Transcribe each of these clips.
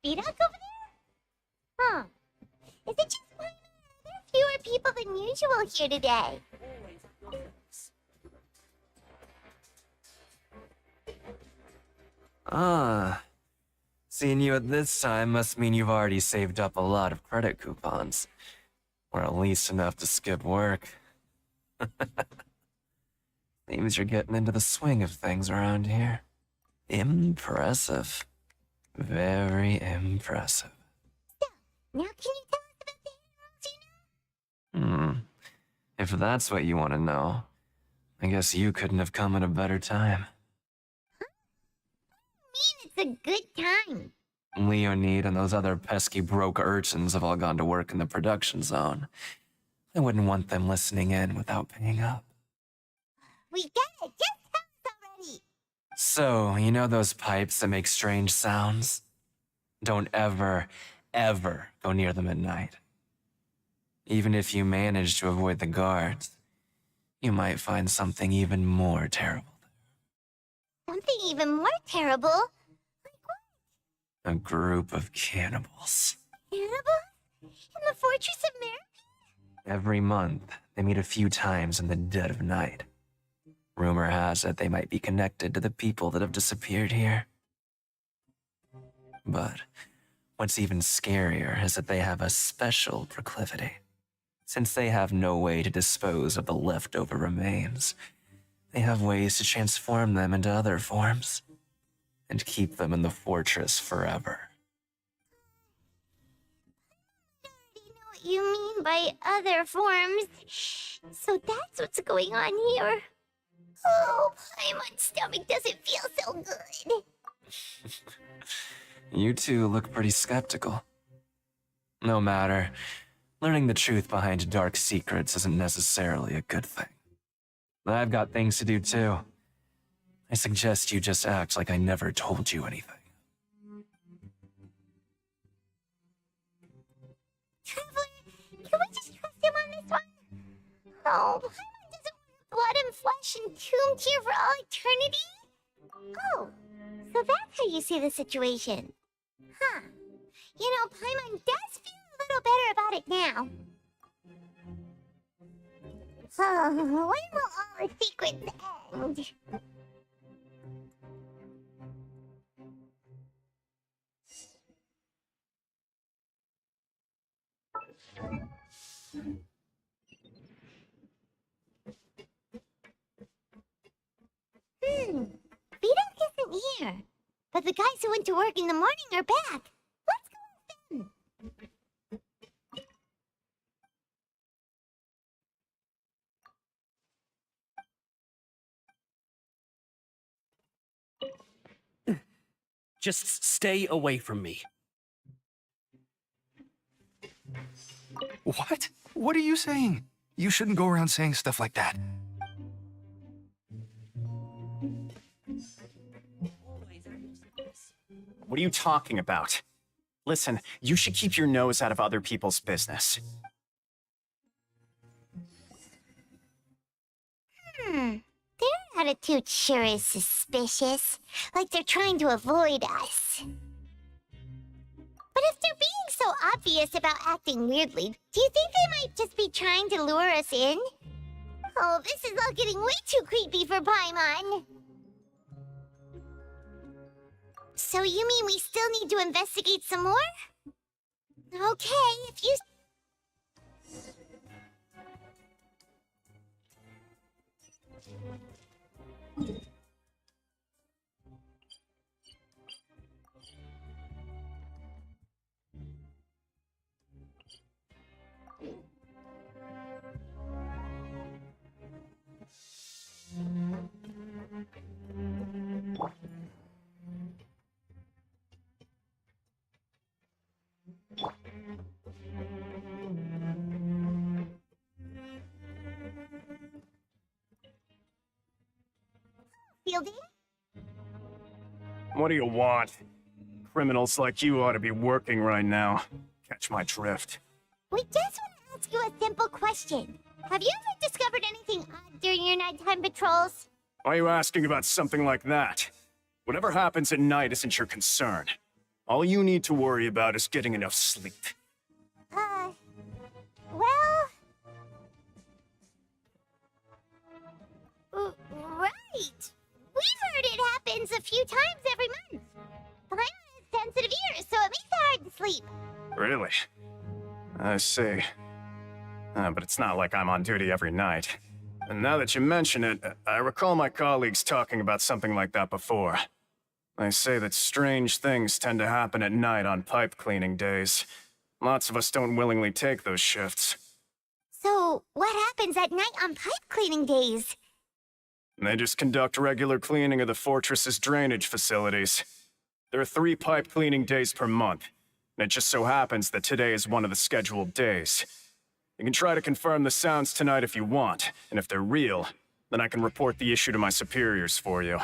Beat up over there? Huh. Is it just one? There are fewer people than usual here today. Ah. Seeing you at this time must mean you've already saved up a lot of credit coupons. Or at least enough to skip work. Seems you're getting into the swing of things around here. Impressive. Very impressive. So, now can you tell us about the animals you know? If that's what you want to know, I guess you couldn't have come at a better time. I mean, it's a good time. Leonid and those other pesky broke urchins have all gone to work in the production zone. I wouldn't want them listening in without paying up. We get it. Just tell us already. So, you know those pipes that make strange sounds? Don't ever, ever go near them at night. Even if you manage to avoid the guards, you might find something even more terrible. Something even more terrible? Like what? A group of cannibals. Cannibals? In the Fortress of Mary? Every month, they meet a few times in the dead of night. Rumor has it they might be connected to the people that have disappeared here. But what's even scarier is that they have a special proclivity. Since they have no way to dispose of the leftover remains, they have ways to transform them into other forms and keep them in the fortress forever. I already know what you mean by other forms. So that's what's going on here. Oh, my stomach doesn't feel so good. You two look pretty skeptical. No matter, learning the truth behind dark secrets isn't necessarily a good thing. I've got things to do too. I suggest you just act like I never told you anything. Traveler, can we just trust him on this one? Oh, Paimon doesn't want blood and flesh entombed here for all eternity? Oh, so that's how you see the situation. Huh. You know, Paimon does feel a little better about it now. Oh, when will all the secrets end? Bintang isn't here. But the guys who went to work in the morning are back. Let's go with them. Just stay away from me. What? What are you saying? You shouldn't go around saying stuff like that. What are you talking about? Listen, you should keep your nose out of other people's business. Their attitude sure is suspicious. Like they're trying to avoid us. But if they're being so obvious about acting weirdly, do you think they might just be trying to lure us in? Oh, this is all getting way too creepy for Paimon. So you mean we still need to investigate some more? Okay, if you... Fielding? What do you want? Criminals like you ought to be working right now. Catch my drift. We just want to ask you a simple question. Have you ever discovered anything odd during your nighttime patrols? Why are you asking about something like that? Whatever happens at night isn't your concern. All you need to worry about is getting enough sleep. Well... right! We've heard it happens a few times every month. Paimon has sensitive ears, so it makes it hard to sleep. Really? I see. But it's not like I'm on duty every night. And now that you mention it, I recall my colleagues talking about something like that before. They say that strange things tend to happen at night on pipe cleaning days. Lots of us don't willingly take those shifts. So, what happens at night on pipe cleaning days? They just conduct regular cleaning of the fortress's drainage facilities. There are 3 pipe cleaning days per month, and it just so happens that today is one of the scheduled days. You can try to confirm the sounds tonight if you want, and if they're real, then I can report the issue to my superiors for you.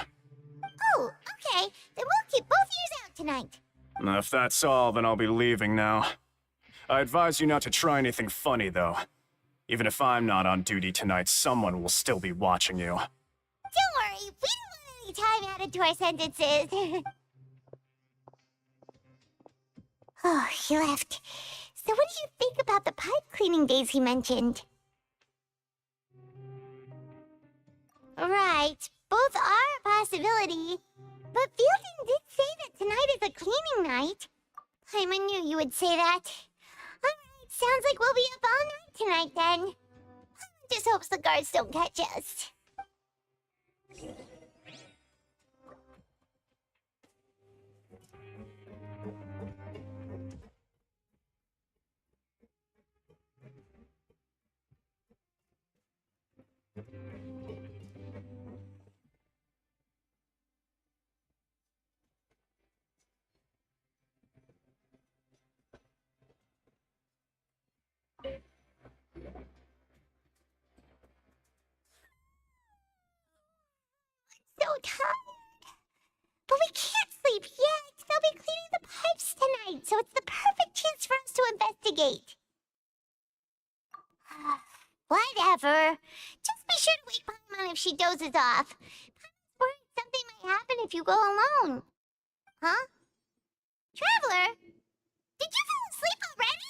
Oh, okay. Then we'll keep both ears out tonight. If that's all, then I'll be leaving now. I advise you not to try anything funny, though. Even if I'm not on duty tonight, someone will still be watching you. Don't worry, we don't want any time added to our sentences. Oh, he left. So what do you think about the pipe cleaning days he mentioned? Right, both are a possibility. But Fielding did say that tonight is a cleaning night. I knew you would say that. Alright, sounds like we'll be up all night tonight then. Just hopes the guards don't catch us. So tired. But we can't sleep yet. They'll be cleaning the pipes tonight, so it's the perfect chance for us to investigate. Whatever. Just be sure to wake Paimon if she dozes off. Paimon's worried something might happen if you go alone. Huh? Traveler? Did you fall asleep already?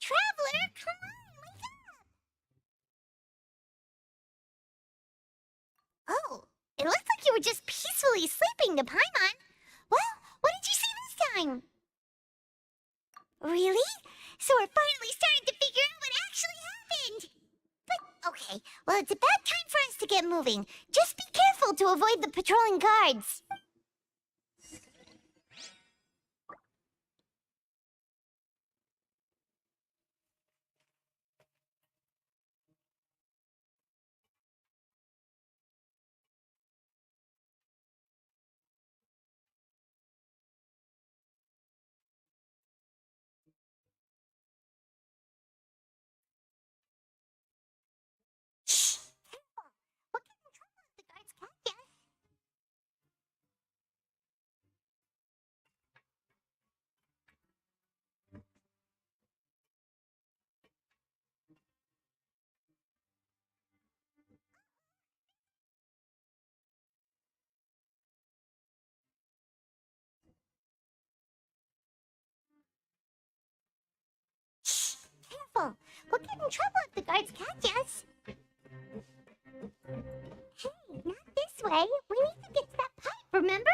Traveler, come on, wake up! Oh, it looks like you were just peacefully sleeping to Paimon. Well, what did you see this time? Really? So we're finally starting to figure out what actually happened. But, okay, well, it's about time for us to get moving. Just be careful to avoid the patrolling guards. Shh! Careful! We'll get in trouble if the guards catch us. Careful! We'll get in trouble if the guards catch us. Hey, not this way. We need to get to that pipe, remember?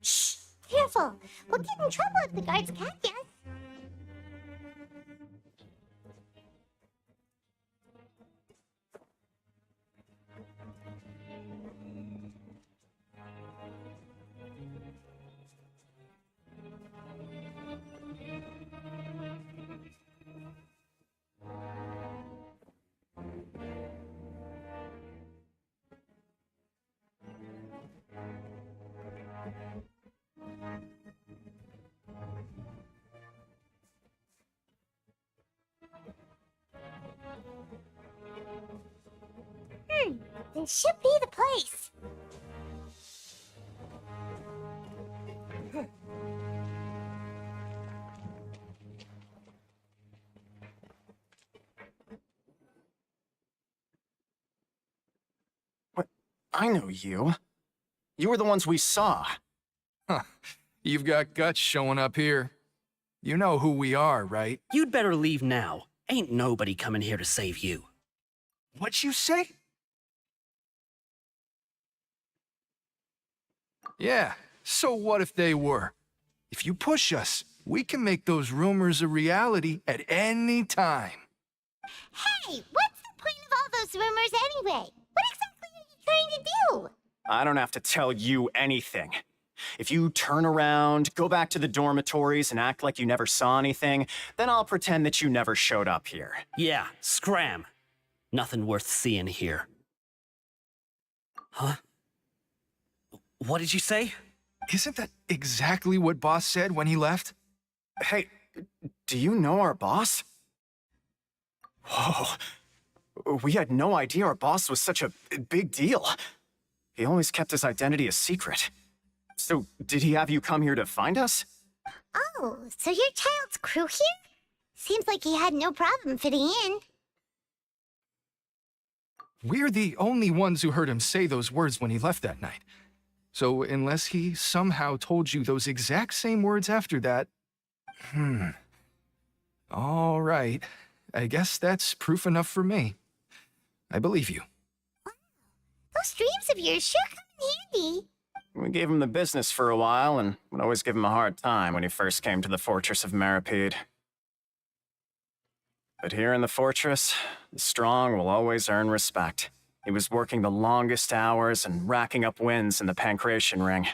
Shh! Careful! We'll get in trouble if the guards catch us. This should be the place. What? I know you. You were the ones we saw. Huh. You've got guts showing up here. You know who we are, right? You'd better leave now. Ain't nobody coming here to save you. What'd you say? Yeah, so what if they were? If you push us, we can make those rumors a reality at any time. Hey, what's the point of all those rumors anyway? What exactly are you trying to do? I don't have to tell you anything. If you turn around, go back to the dormitories, and act like you never saw anything, then I'll pretend that you never showed up here. Yeah, scram. Nothing worth seeing here. Huh? What did you say? Isn't that exactly what Boss said when he left? Hey, do you know our boss? Whoa. We had no idea our boss was such a big deal. He always kept his identity a secret. So, did he have you come here to find us? Oh, so your child's crew here? Seems like he had no problem fitting in. We're the only ones who heard him say those words when he left that night. So unless he somehow told you those exact same words after that... All right. I guess that's proof enough for me. I believe you. Those dreams of yours sure come in handy. We gave him the business for a while and would always give him a hard time when he first came to the fortress of M.S.A. But here in the fortress, the strong will always earn respect. He was working the longest hours and racking up wins in the Pancration Ring.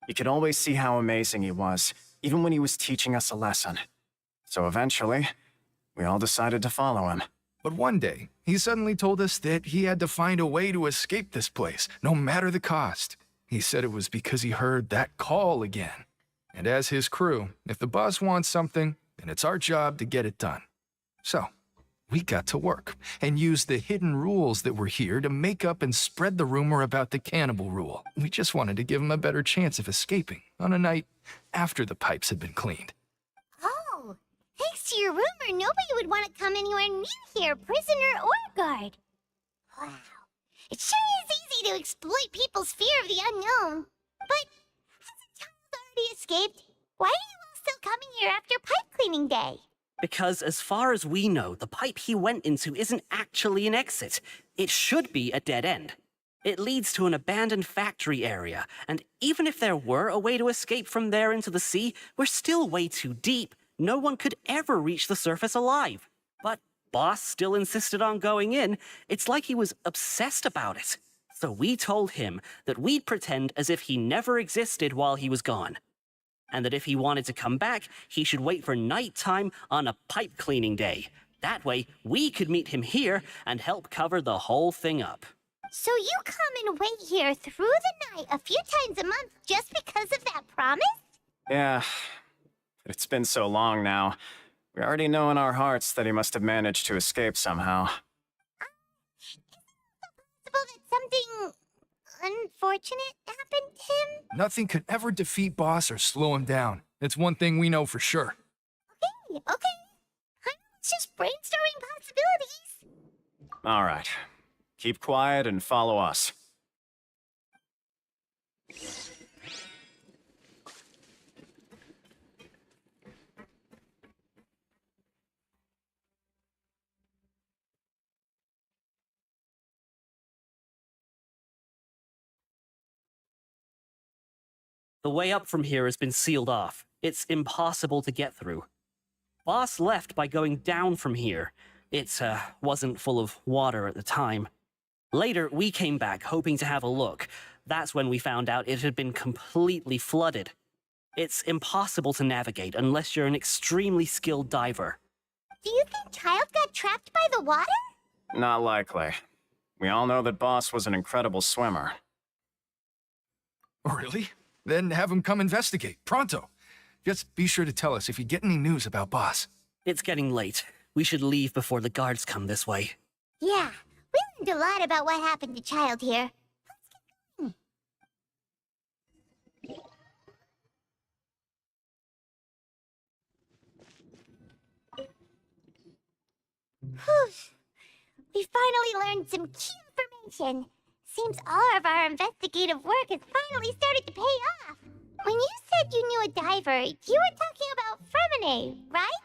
You could always see how amazing he was, even when he was teaching us a lesson. So eventually, we all decided to follow him. But one day, he suddenly told us that he had to find a way to escape this place, no matter the cost. He said it was because he heard that call again. And as his crew, if the boss wants something, then it's our job to get it done. So, we got to work and used the hidden rules that were here to make up and spread the rumor about the cannibal rule. We just wanted to give him a better chance of escaping on a night after the pipes had been cleaned. Oh, thanks to your rumor, nobody would want to come anywhere near here, prisoner or guard. Wow. It sure is easy to exploit people's fear of the unknown. But hasn't Charles already escaped? Why are you all still coming here after pipe cleaning day? Because as far as we know, the pipe he went into isn't actually an exit. It should be a dead end. It leads to an abandoned factory area, and even if there were a way to escape from there into the sea, we're still way too deep. No one could ever reach the surface alive. But Boss still insisted on going in. It's like he was obsessed about it. So we told him that we'd pretend as if he never existed while he was gone. And that if he wanted to come back, he should wait for nighttime on a pipe cleaning day. That way, we could meet him here and help cover the whole thing up. So you come and wait here through the night a few times a month just because of that promise? Yeah, but it's been so long now. We already know in our hearts that he must have managed to escape somehow. Is it possible that something unfortunate happened to him? Nothing could ever defeat Boss or slow him down. It's one thing we know for sure. Okay. I'm just brainstorming possibilities. All right. Keep quiet and follow us. The way up from here has been sealed off. It's impossible to get through. Boss left by going down from here. It wasn't full of water at the time. Later, we came back hoping to have a look. That's when we found out it had been completely flooded. It's impossible to navigate unless you're an extremely skilled diver. Do you think Child got trapped by the water? Not likely. We all know that Boss was an incredible swimmer. Really? Then have him come investigate, pronto. Just be sure to tell us if you get any news about Boss. It's getting late. We should leave before the guards come this way. Yeah, we learned a lot about what happened to Child here. Let's get going. Whew. We finally learned some key information. Seems all of our investigative work has finally started to pay off. When you said you knew a diver, you were talking about Fremine, right?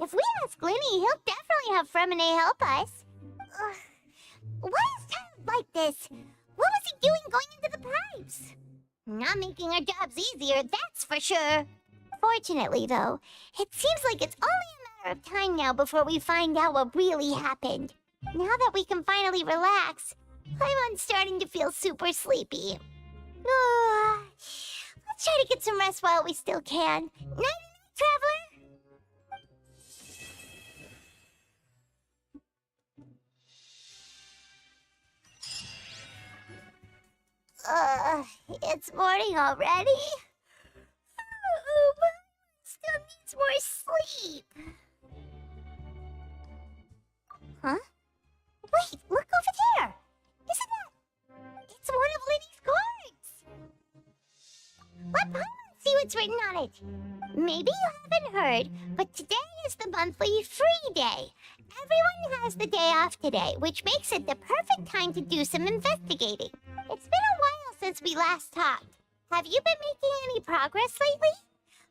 If we ask Glenny, he'll definitely have Fremine help us. Ugh. Why is Child like this? What was he doing going into the pipes? Not making our jobs easier, that's for sure. Fortunately, though, it seems like it's only a matter of time now before we find out what really happened. Now that we can finally relax, I'm starting to feel super sleepy. Let's try to get some rest while we still can. Night-night, traveler! It's morning already? But still needs more sleep. Huh? Wait, look over there! Isn't that... It's one of Liddy's cards! Let Paimon see what's written on it. Maybe you haven't heard, but today is the monthly free day. Everyone has the day off today, which makes it the perfect time to do some investigating. It's been a while since we last talked. Have you been making any progress lately?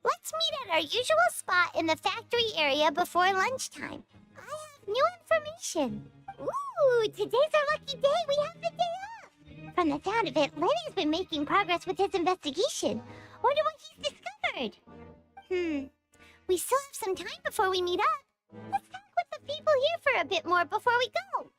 Let's meet at our usual spot in the factory area before lunchtime. I have new information. Ooh, Ooh, today's our lucky day. We have the day off. From the sound of it, Lenny's been making progress with his investigation. Wonder what he's discovered. We still have some time before we meet up. Let's talk with the people here for a bit more before we go.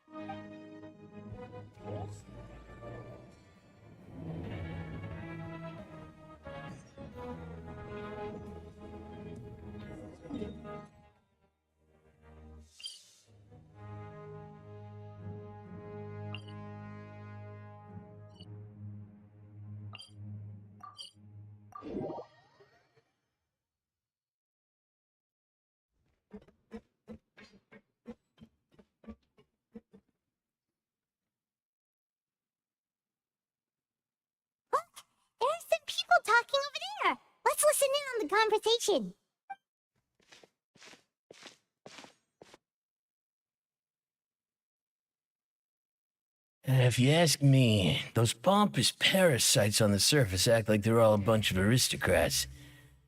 There's some people talking over there. Let's listen in on the conversation. If you ask me, those pompous parasites on the surface act like they're all a bunch of aristocrats.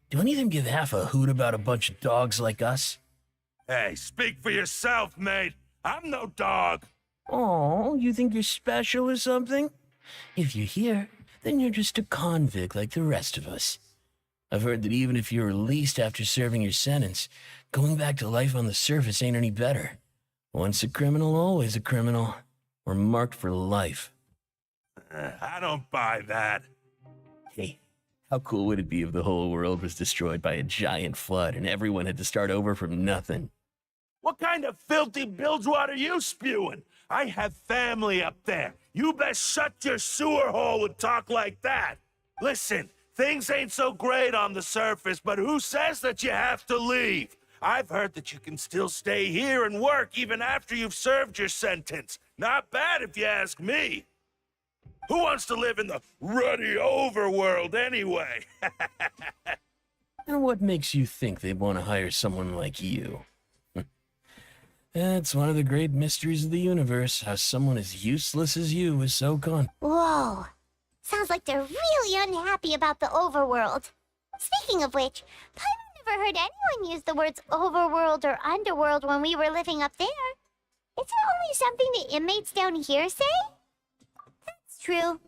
Do any of them give half a hoot about a bunch of dogs like us? Hey, speak for yourself, mate. I'm no dog. Oh, you think you're special or something? If you're here, then you're just a convict like the rest of us. I've heard that even if you're released after serving your sentence, going back to life on the surface ain't any better. Once a criminal, always a criminal. We're marked for life. I don't buy that. Hey, how cool would it be if the whole world was destroyed by a giant flood and everyone had to start over from nothing? What kind of filthy bilgewater are you spewing? I have family up there. You best shut your sewer hole and talk like that. Listen, things ain't so great on the surface, but who says that you have to leave? I've heard that you can still stay here and work even after you've served your sentence. Not bad if you ask me. Who wants to live in the ruddy overworld anyway? And what makes you think they'd want to hire someone like you? It's one of the great mysteries of the universe, how someone as useless as you is so gone. Whoa. Sounds like they're really unhappy about the overworld. Speaking of which, Paimon never heard anyone use the words overworld or underworld when we were living up there. Is it only something the inmates down here say? That's true.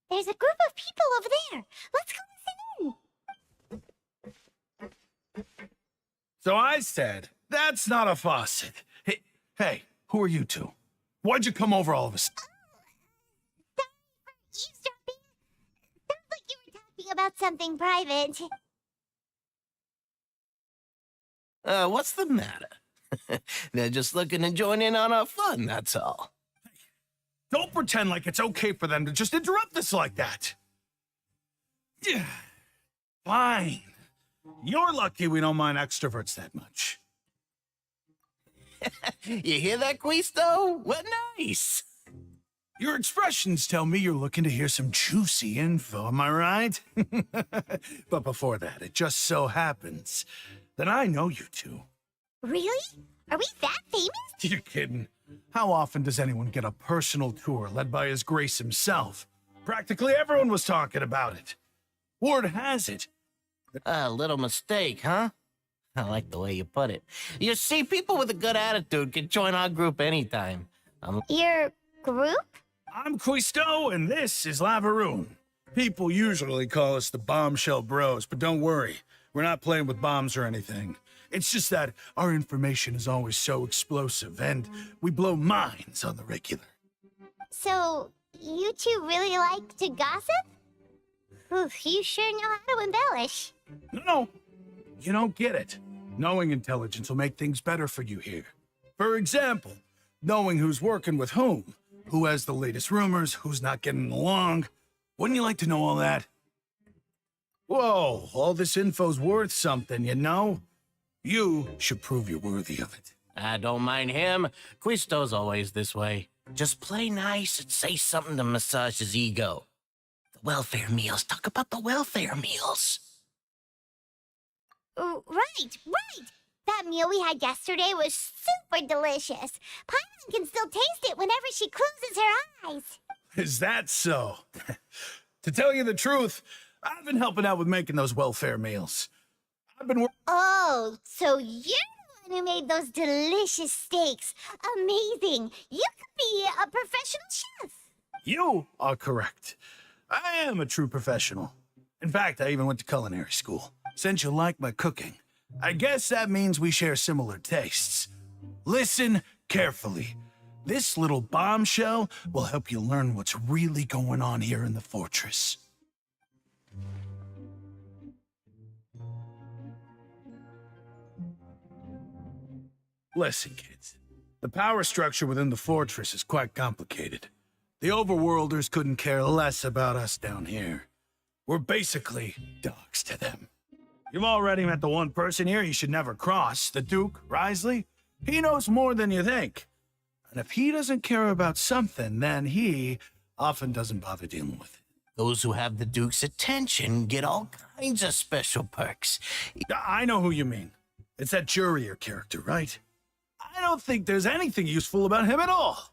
There's a group of people over there. Let's go listen in. So I said, that's not a faucet. Hey, who are you two? Why'd you come over all of a sudden? Sorry for eavesdropping. Sounds like you were talking about something private. What's the matter? They're just looking to join in on our fun, that's all. Don't pretend like it's okay for them to just interrupt us like that. Yeah, fine. You're lucky we don't mind extroverts that much. You hear that, Quisto? What nice! Your expressions tell me you're looking to hear some juicy info, am I right? But before that, it just so happens that I know you two. Really? Are we that famous? You're kidding. How often does anyone get a personal tour led by His Grace himself? Practically everyone was talking about it. Word has it. A little mistake, huh? I like the way you put it. You see, people with a good attitude can join our group anytime. Your group? I'm Quisto, and this is Lavaroon. People usually call us the Bombshell Bros, but don't worry. We're not playing with bombs or anything. It's just that our information is always so explosive, and we blow minds on the regular. So, you two really like to gossip? Oof, you sure know how to embellish. No, you don't get it. Knowing intelligence will make things better for you here. For example, knowing who's working with whom, who has the latest rumors, who's not getting along. Wouldn't you like to know all that? Whoa, all this info's worth something, you know? You should prove you're worthy of it. I don't mind him. Quisto's always this way. Just play nice and say something to massage his ego. The welfare meals. Talk about the welfare meals. Right. That meal we had yesterday was super delicious. Paimon can still taste it whenever she closes her eyes. Is that so? To tell you the truth, I've been helping out with making those welfare meals. I've been Oh, so you're the one who made those delicious steaks. Amazing. You could be a professional chef. You are correct. I am a true professional. In fact, I even went to culinary school. Since you like my cooking, I guess that means we share similar tastes. Listen carefully. This little bombshell will help you learn what's really going on here in the fortress. Listen, kids. The power structure within the fortress is quite complicated. The overworlders couldn't care less about us down here. We're basically dogs to them. You've already met the one person here you should never cross, the Duke, Risley. He knows more than you think. And if he doesn't care about something, then he often doesn't bother dealing with it. Those who have the Duke's attention get all kinds of special perks. I know who you mean. It's that Jurier character, right? I don't think there's anything useful about him at all.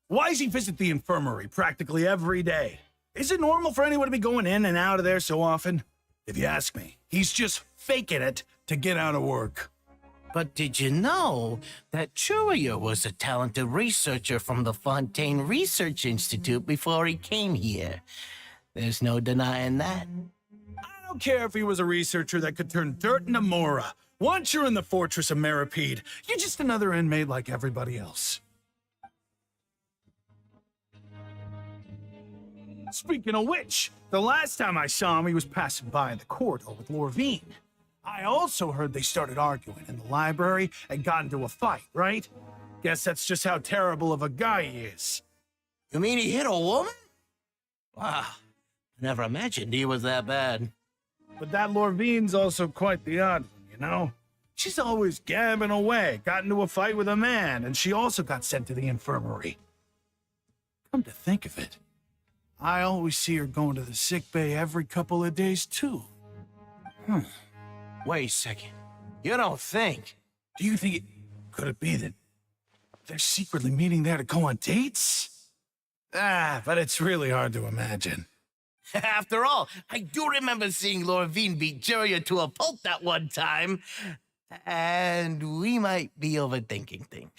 Why does he visit the infirmary practically every day? Is it normal for anyone to be going in and out of there so often? If you ask me, he's just faking it to get out of work. But did you know that Churia was a talented researcher from the Fontaine Research Institute before he came here? There's no denying that. I don't care if he was a researcher that could turn dirt into Mora. Once you're in the fortress of Meripede, you're just another inmate like everybody else. Speaking of which, the last time I saw him, he was passing by in the corridor with Lorvine. I also heard they started arguing in the library and got into a fight, right? Guess that's just how terrible of a guy he is. You mean he hit a woman? Wow, I never imagined he was that bad. But that Lorvine's also quite the odd one, you know? She's always gabbing away, got into a fight with a man, and she also got sent to the infirmary. Come to think of it, I always see her going to the sick bay every couple of days, too. Wait a second. You don't think? Do you think could it be that they're secretly meeting there to go on dates? But it's really hard to imagine. After all, I do remember seeing Lorvine beat Juria to a pulp that one time. And we might be overthinking things.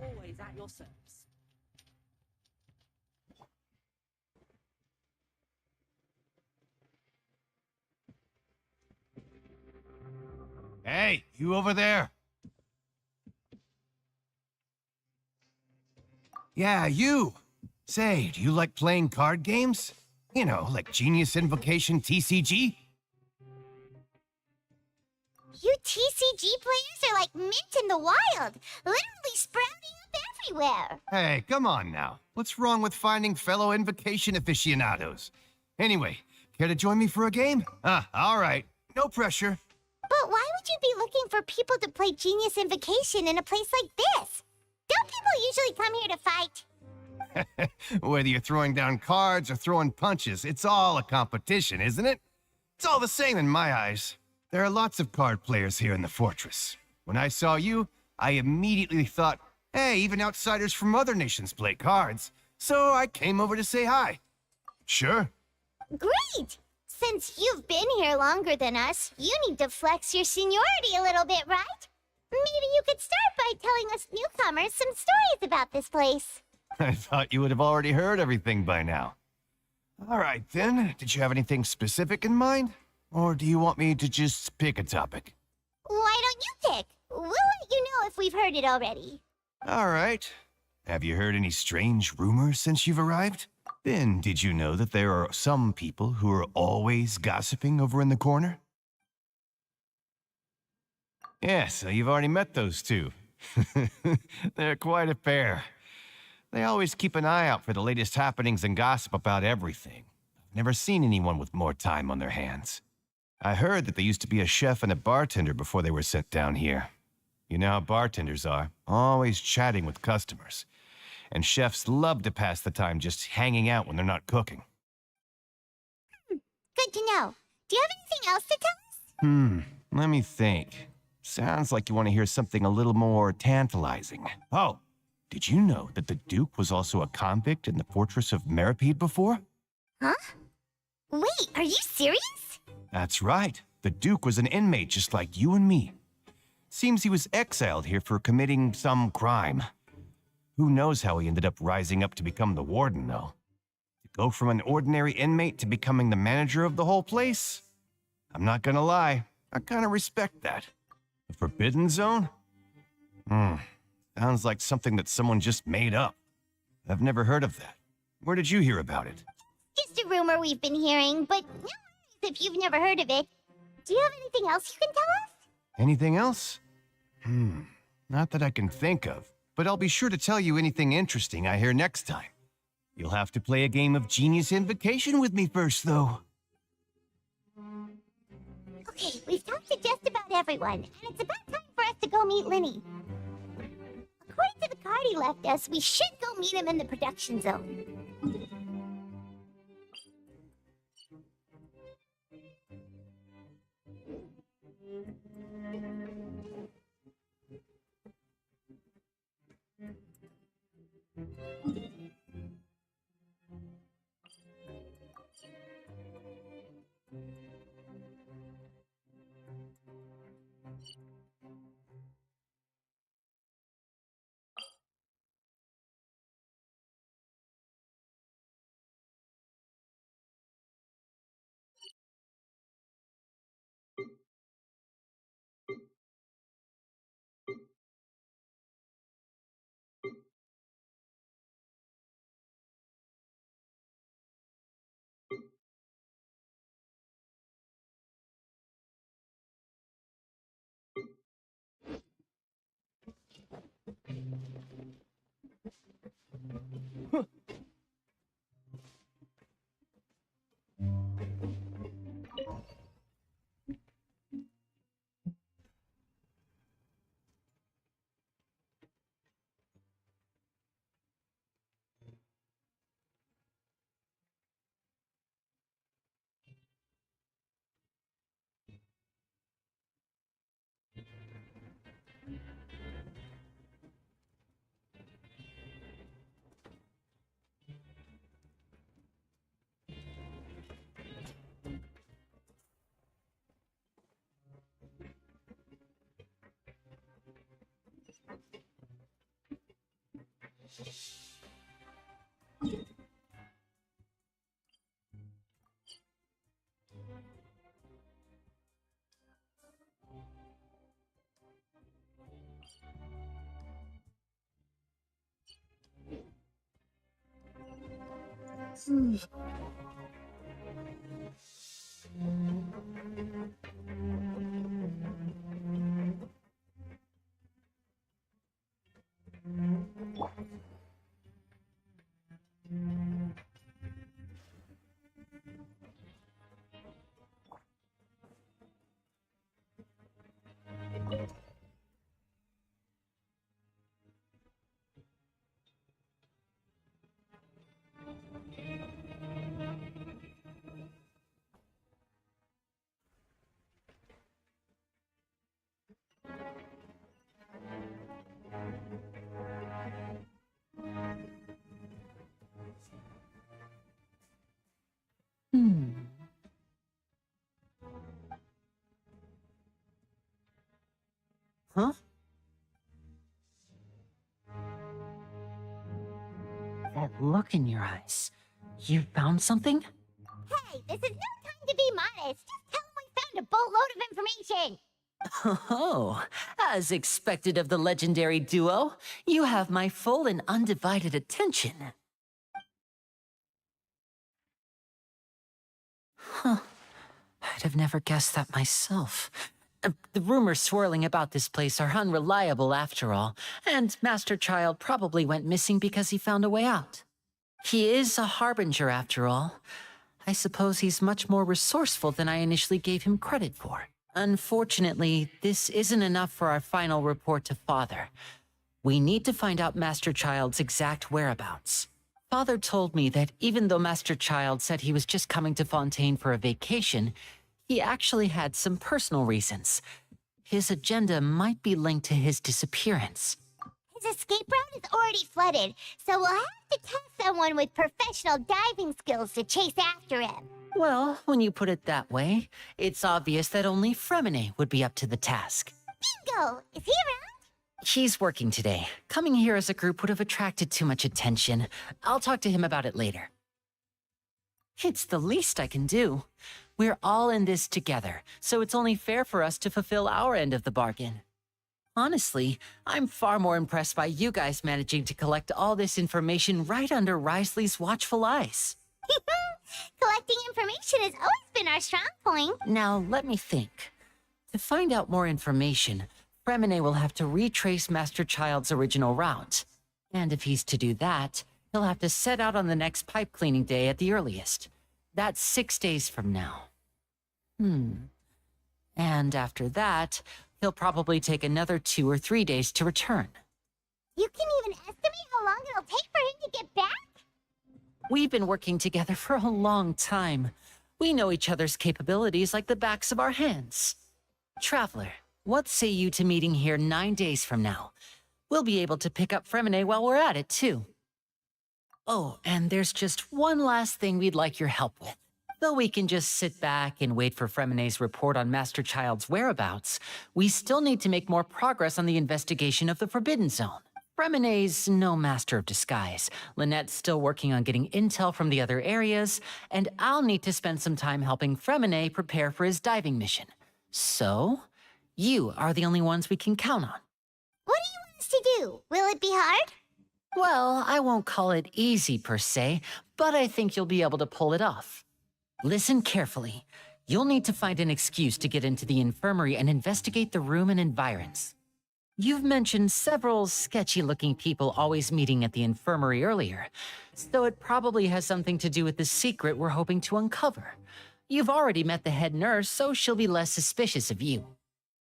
Always at your service. Hey, you over there? Yeah, you. Say, do you like playing card games? You know, like Genius Invocation TCG? You TCG players are like mint in the wild, literally sprouting up everywhere. Hey, come on now. What's wrong with finding fellow Invocation aficionados? Anyway, care to join me for a game? All right. No pressure. But why would you be looking for people to play Genius Invocation in a place like this? Don't people usually come here to fight? Whether you're throwing down cards or throwing punches, it's all a competition, isn't it? It's all the same in my eyes. There are lots of card players here in the fortress. When I saw you, I immediately thought, hey, even outsiders from other nations play cards. So I came over to say hi. Sure. Great! Since you've been here longer than us, you need to flex your seniority a little bit, right? Maybe you could start by telling us newcomers some stories about this place. I thought you would have already heard everything by now. All right, then. Did you have anything specific in mind? Or do you want me to just pick a topic? Why don't you pick? We'll let you know if we've heard it already. All right. Have you heard any strange rumors since you've arrived? Then, did you know that there are some people who are always gossiping over in the corner? Yeah, so you've already met those two. They're quite a pair. They always keep an eye out for the latest happenings and gossip about everything. Never seen anyone with more time on their hands. I heard that there used to be a chef and a bartender before they were sent down here. You know how bartenders are, always chatting with customers. And chefs love to pass the time just hanging out when they're not cooking. Good to know. Do you have anything else to tell us? Let me think. Sounds like you want to hear something a little more tantalizing. Oh, did you know that the Duke was also a convict in the fortress of Meripede before? Huh? Wait, are you serious? That's right. The Duke was an inmate just like you and me. Seems he was exiled here for committing some crime. Who knows how he ended up rising up to become the warden, though? To go from an ordinary inmate to becoming the manager of the whole place? I'm not gonna lie, I kinda respect that. The Forbidden Zone? Sounds like something that someone just made up. I've never heard of that. Where did you hear about it? Just a rumor we've been hearing, but no worries if you've never heard of it. Do you have anything else you can tell us? Anything else? Not that I can think of, but I'll be sure to tell you anything interesting I hear next time. You'll have to play a game of Genius Invocation with me first, though. Okay, we've talked to just about everyone, and it's about time for us to go meet Linny. According to the card he left us, we should go meet him in the production zone. Huh? That look in your eyes. You found something? Hey, this is no time to be modest. Just tell him we found a boatload of information. Oh, as expected of the legendary duo, you have my full and undivided attention. Huh. I'd have never guessed that myself. The rumors swirling about this place are unreliable after all, and Master Child probably went missing because he found a way out. He is a harbinger after all. I suppose he's much more resourceful than I initially gave him credit for. Unfortunately, this isn't enough for our final report to Father. We need to find out Master Child's exact whereabouts. Father told me that even though Master Child said he was just coming to Fontaine for a vacation, he actually had some personal reasons. His agenda might be linked to his disappearance. His escape route is already flooded, so we'll have to test someone with professional diving skills to chase after him. Well, when you put it that way, it's obvious that only Fremine would be up to the task. Bingo! Is he around? He's working today. Coming here as a group would have attracted too much attention. I'll talk to him about it later. It's the least I can do. We're all in this together, so it's only fair for us to fulfill our end of the bargain. Honestly, I'm far more impressed by you guys managing to collect all this information right under Risley's watchful eyes. Collecting information has always been our strong point. Now, let me think. To find out more information, Fremine will have to retrace Master Child's original route. And if he's to do that, he'll have to set out on the next pipe cleaning day at the earliest. That's 6 days from now. And after that, he'll probably take another 2 or 3 days to return. You can even estimate how long it'll take for him to get back? We've been working together for a long time. We know each other's capabilities like the backs of our hands. Traveler, what say you to meeting here 9 days from now? We'll be able to pick up Fremine while we're at it, too. Oh, and there's just one last thing we'd like your help with. Though we can just sit back and wait for Fremine's report on Master Child's whereabouts, we still need to make more progress on the investigation of the Forbidden Zone. Fremine's no master of disguise. Lynette's still working on getting intel from the other areas, and I'll need to spend some time helping Fremine prepare for his diving mission. So, you are the only ones we can count on. What do you want us to do? Will it be hard? Well, I won't call it easy per se, but I think you'll be able to pull it off. Listen carefully. You'll need to find an excuse to get into the infirmary and investigate the room and environs. You've mentioned several sketchy-looking people always meeting at the infirmary earlier, so it probably has something to do with the secret we're hoping to uncover. You've already met the head nurse, so she'll be less suspicious of you.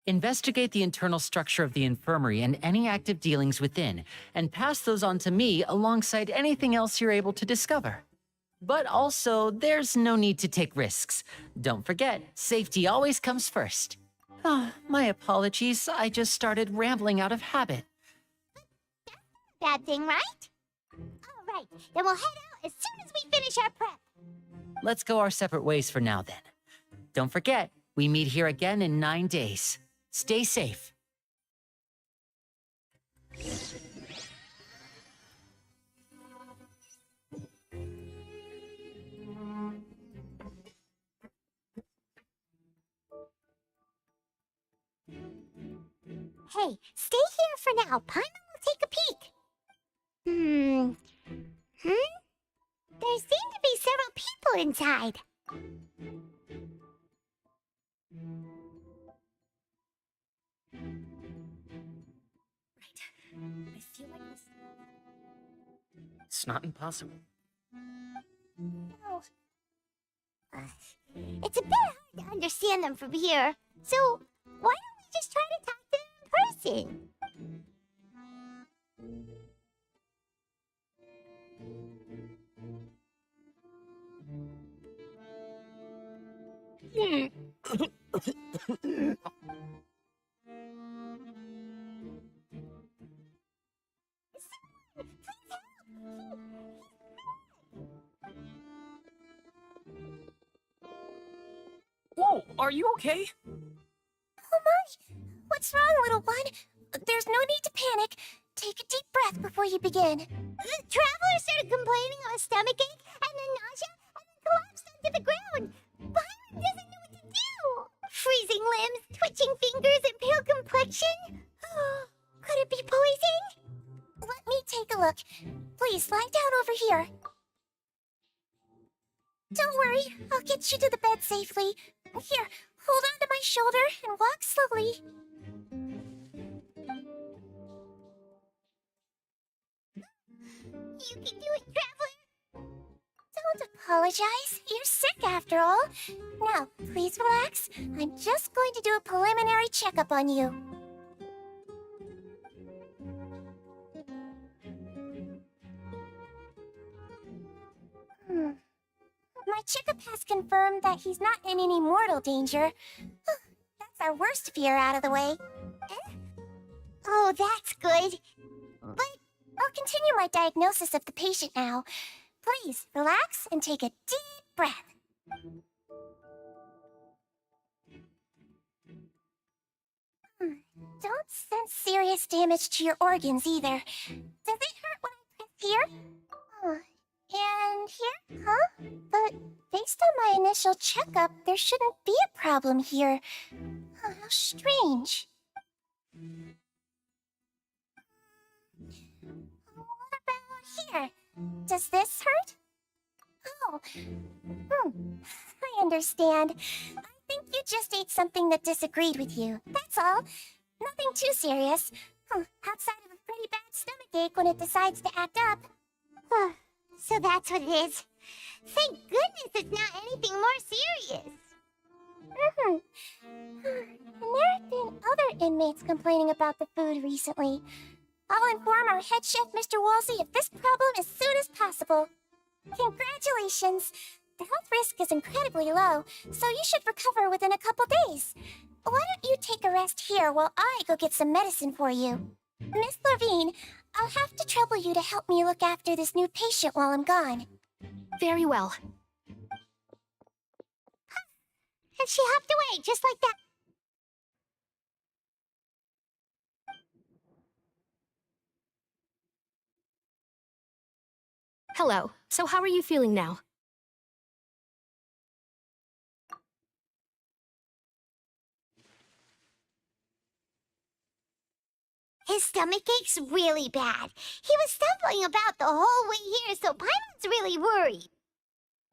Investigate the internal structure of the infirmary and any active dealings within, and pass those on to me alongside anything else you're able to discover. But also, there's no need to take risks. Don't forget, safety always comes first. My apologies, I just started rambling out of habit. Bad thing, right? All right, then we'll head out as soon as we finish our prep. Let's go our separate ways for now, then. Don't forget, we meet here again in 9 days. Stay safe. Hey, stay here for now. Paimon will take a peek. There seem to be several people inside. I feel like this. It's not impossible. Oh. It's a bit hard to understand them from here, so why don't we just try to talk to them in person? Whoa, are you okay? Oh my! What's wrong, little one? There's no need to panic. Take a deep breath before you begin. The traveler started complaining of a stomachache and then nausea and then collapsed onto the ground. Byron doesn't know what to do. Freezing limbs, twitching fingers, and pale complexion. Could it be poison? Let me take a look. Please lie down over here. Don't worry, I'll get you to the bed safely. Here, hold on to my shoulder and walk slowly. You can do it, traveler! Don't apologize. You're sick after all. Now, please relax. I'm just going to do a preliminary checkup on you. My checkup has confirmed that he's not in any mortal danger. That's our worst fear out of the way. Eh? Oh, that's good. But I'll continue my diagnosis of the patient now. Please, relax and take a deep breath. Don't sense serious damage to your organs either. Does it hurt when I press here? And here? Huh? But based on my initial checkup, there shouldn't be a problem here. How strange. What about here? Does this hurt? Oh. I understand. I think you just ate something that disagreed with you. That's all. Nothing too serious. Outside of a pretty bad stomachache when it decides to act up. So that's what it is. Thank goodness it's not anything more serious. And there have been other inmates complaining about the food recently. I'll inform our head chef, Mr. Woolsey, of this problem as soon as possible. Congratulations! The health risk is incredibly low, so you should recover within a couple days. Why don't you take a rest here while I go get some medicine for you? Miss Levine, I'll have to trouble you to help me look after this new patient while I'm gone. Very well. And she hopped away just like that. Hello. So how are you feeling now? His stomach ache's really bad. He was stumbling about the whole way here, so Paimon's really worried.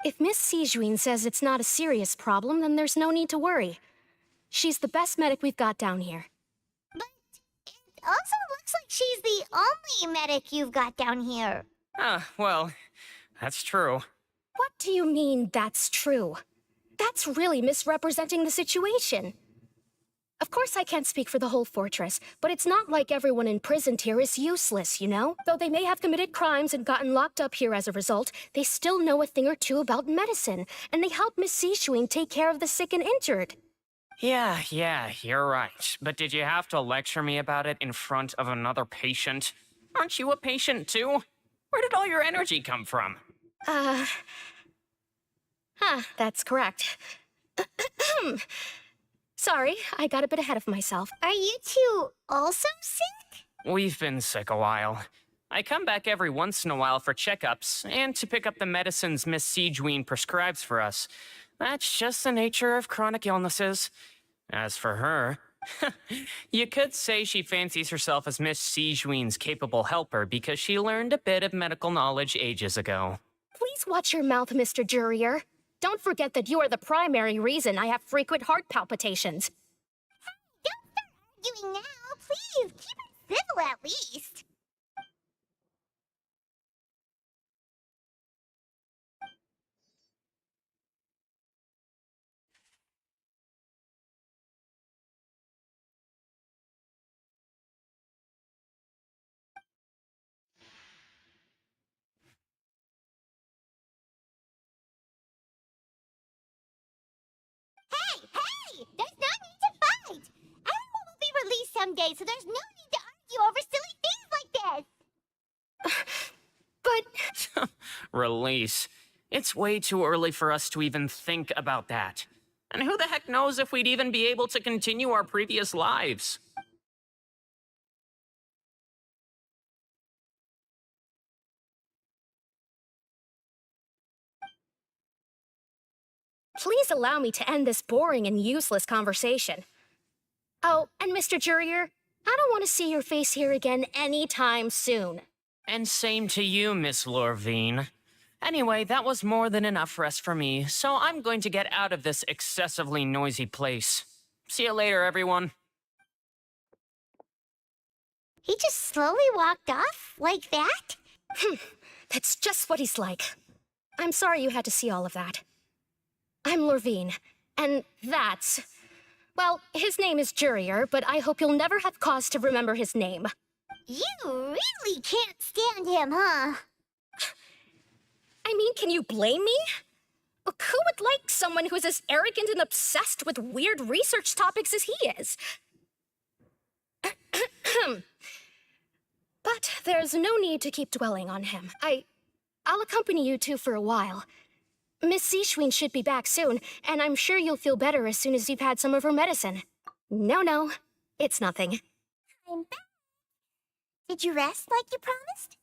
If Miss Sijuin says it's not a serious problem, then there's no need to worry. She's the best medic we've got down here. But it also looks like she's the only medic you've got down here. Well, that's true. What do you mean, that's true? That's really misrepresenting the situation. Of course I can't speak for the whole fortress, but it's not like everyone imprisoned here is useless, you know? Though they may have committed crimes and gotten locked up here as a result, they still know a thing or two about medicine, and they help Miss Sishuing take care of the sick and injured. Yeah, you're right. But did you have to lecture me about it in front of another patient? Aren't you a patient too? Where did all your energy come from? That's correct. Sorry, I got a bit ahead of myself. Are you two also sick? We've been sick a while. I come back every once in a while for checkups and to pick up the medicines Miss Sijuin prescribes for us. That's just the nature of chronic illnesses. As for her, you could say she fancies herself as Miss Sijuin's capable helper because she learned a bit of medical knowledge ages ago. Please watch your mouth, Mr. Jurier. Don't forget that you are the primary reason I have frequent heart palpitations. Don't start arguing now, please. Keep it civil at least. Hey! There's no need to fight! Everyone will be released someday, so there's no need to argue over silly things like this! But... Release. It's way too early for us to even think about that. And who the heck knows if we'd even be able to continue our previous lives? Please allow me to end this boring and useless conversation. Oh, and Mr. Jurier, I don't want to see your face here again anytime soon. And same to you, Miss Lorvine. Anyway, that was more than enough rest for me, so I'm going to get out of this excessively noisy place. See you later, everyone. He just slowly walked off like that? That's just what he's like. I'm sorry you had to see all of that. I'm Lorvine, and that's... Well, his name is Jurier, but I hope you'll never have cause to remember his name. You really can't stand him, huh? I mean, can you blame me? Who would like someone who's as arrogant and obsessed with weird research topics as he is? But there's no need to keep dwelling on him. I'll accompany you two for a while. Miss Seashween should be back soon, and I'm sure you'll feel better as soon as you've had some of her medicine. No, it's nothing. I'm back. Did you rest like you promised?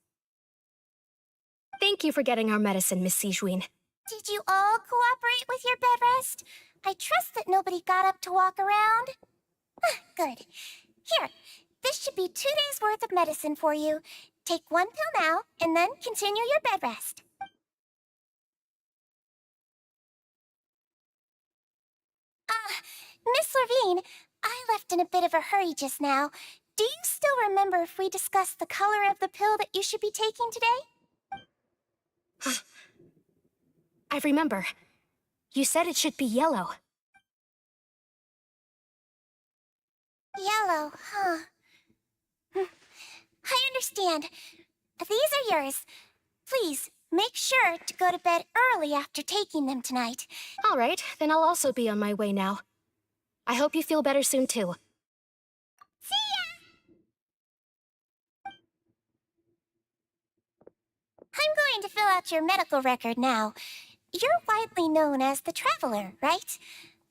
Thank you for getting our medicine, Miss Seashween. Did you all cooperate with your bed rest? I trust that nobody got up to walk around. Good. Here, this should be 2 days' worth of medicine for you. Take 1 pill now, and then continue your bed rest. Miss Levine, I left in a bit of a hurry just now. Do you still remember if we discussed the color of the pill that you should be taking today? I remember. You said it should be yellow. Yellow, huh? I understand. These are yours. Please, make sure to go to bed early after taking them tonight. All right, then I'll also be on my way now. I hope you feel better soon, too. See ya! I'm going to fill out your medical record now. You're widely known as the Traveler, right?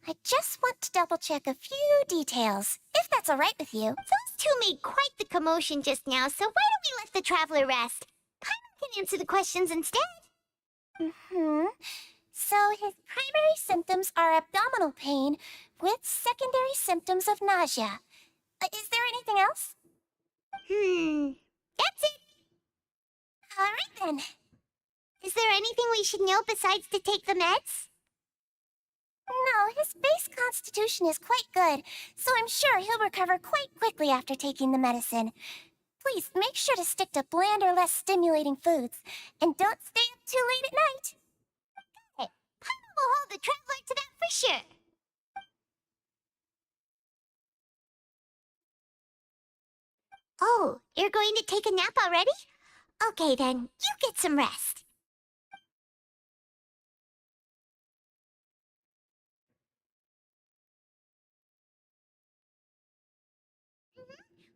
I just want to double-check a few details, if that's all right with you. Those two made quite the commotion just now, so why don't we let the Traveler rest? Paimon can answer the questions instead. So his primary symptoms are abdominal pain with secondary symptoms of nausea. Is there anything else? That's it. All right, then. Is there anything we should know besides to take the meds? No, his base constitution is quite good, so I'm sure he'll recover quite quickly after taking the medicine. Please make sure to stick to bland or less stimulating foods, and don't stay up too late at night. Okay, Paimon will hold the Traveler to that for sure. Oh, you're going to take a nap already? Okay then, you get some rest.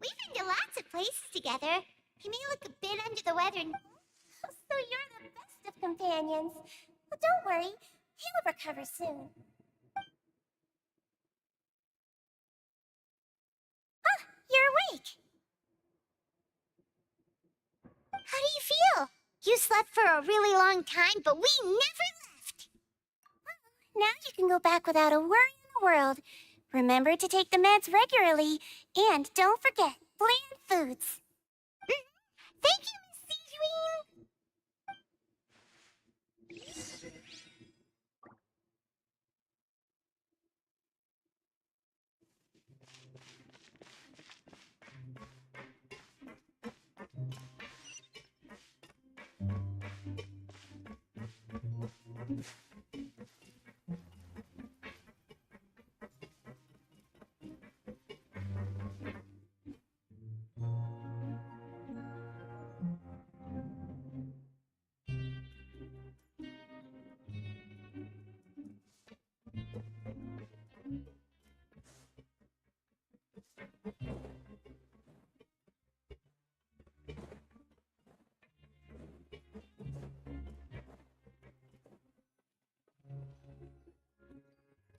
We've been to lots of places together. He may look a bit under the weather. So you're the best of companions. But don't worry, he'll recover soon. Ah, you're awake. How do you feel? You slept for a really long time, but we never left. Well, now you can go back without a worry in the world. Remember to take the meds regularly, and don't forget bland foods. Thank you, Miss Sejuine.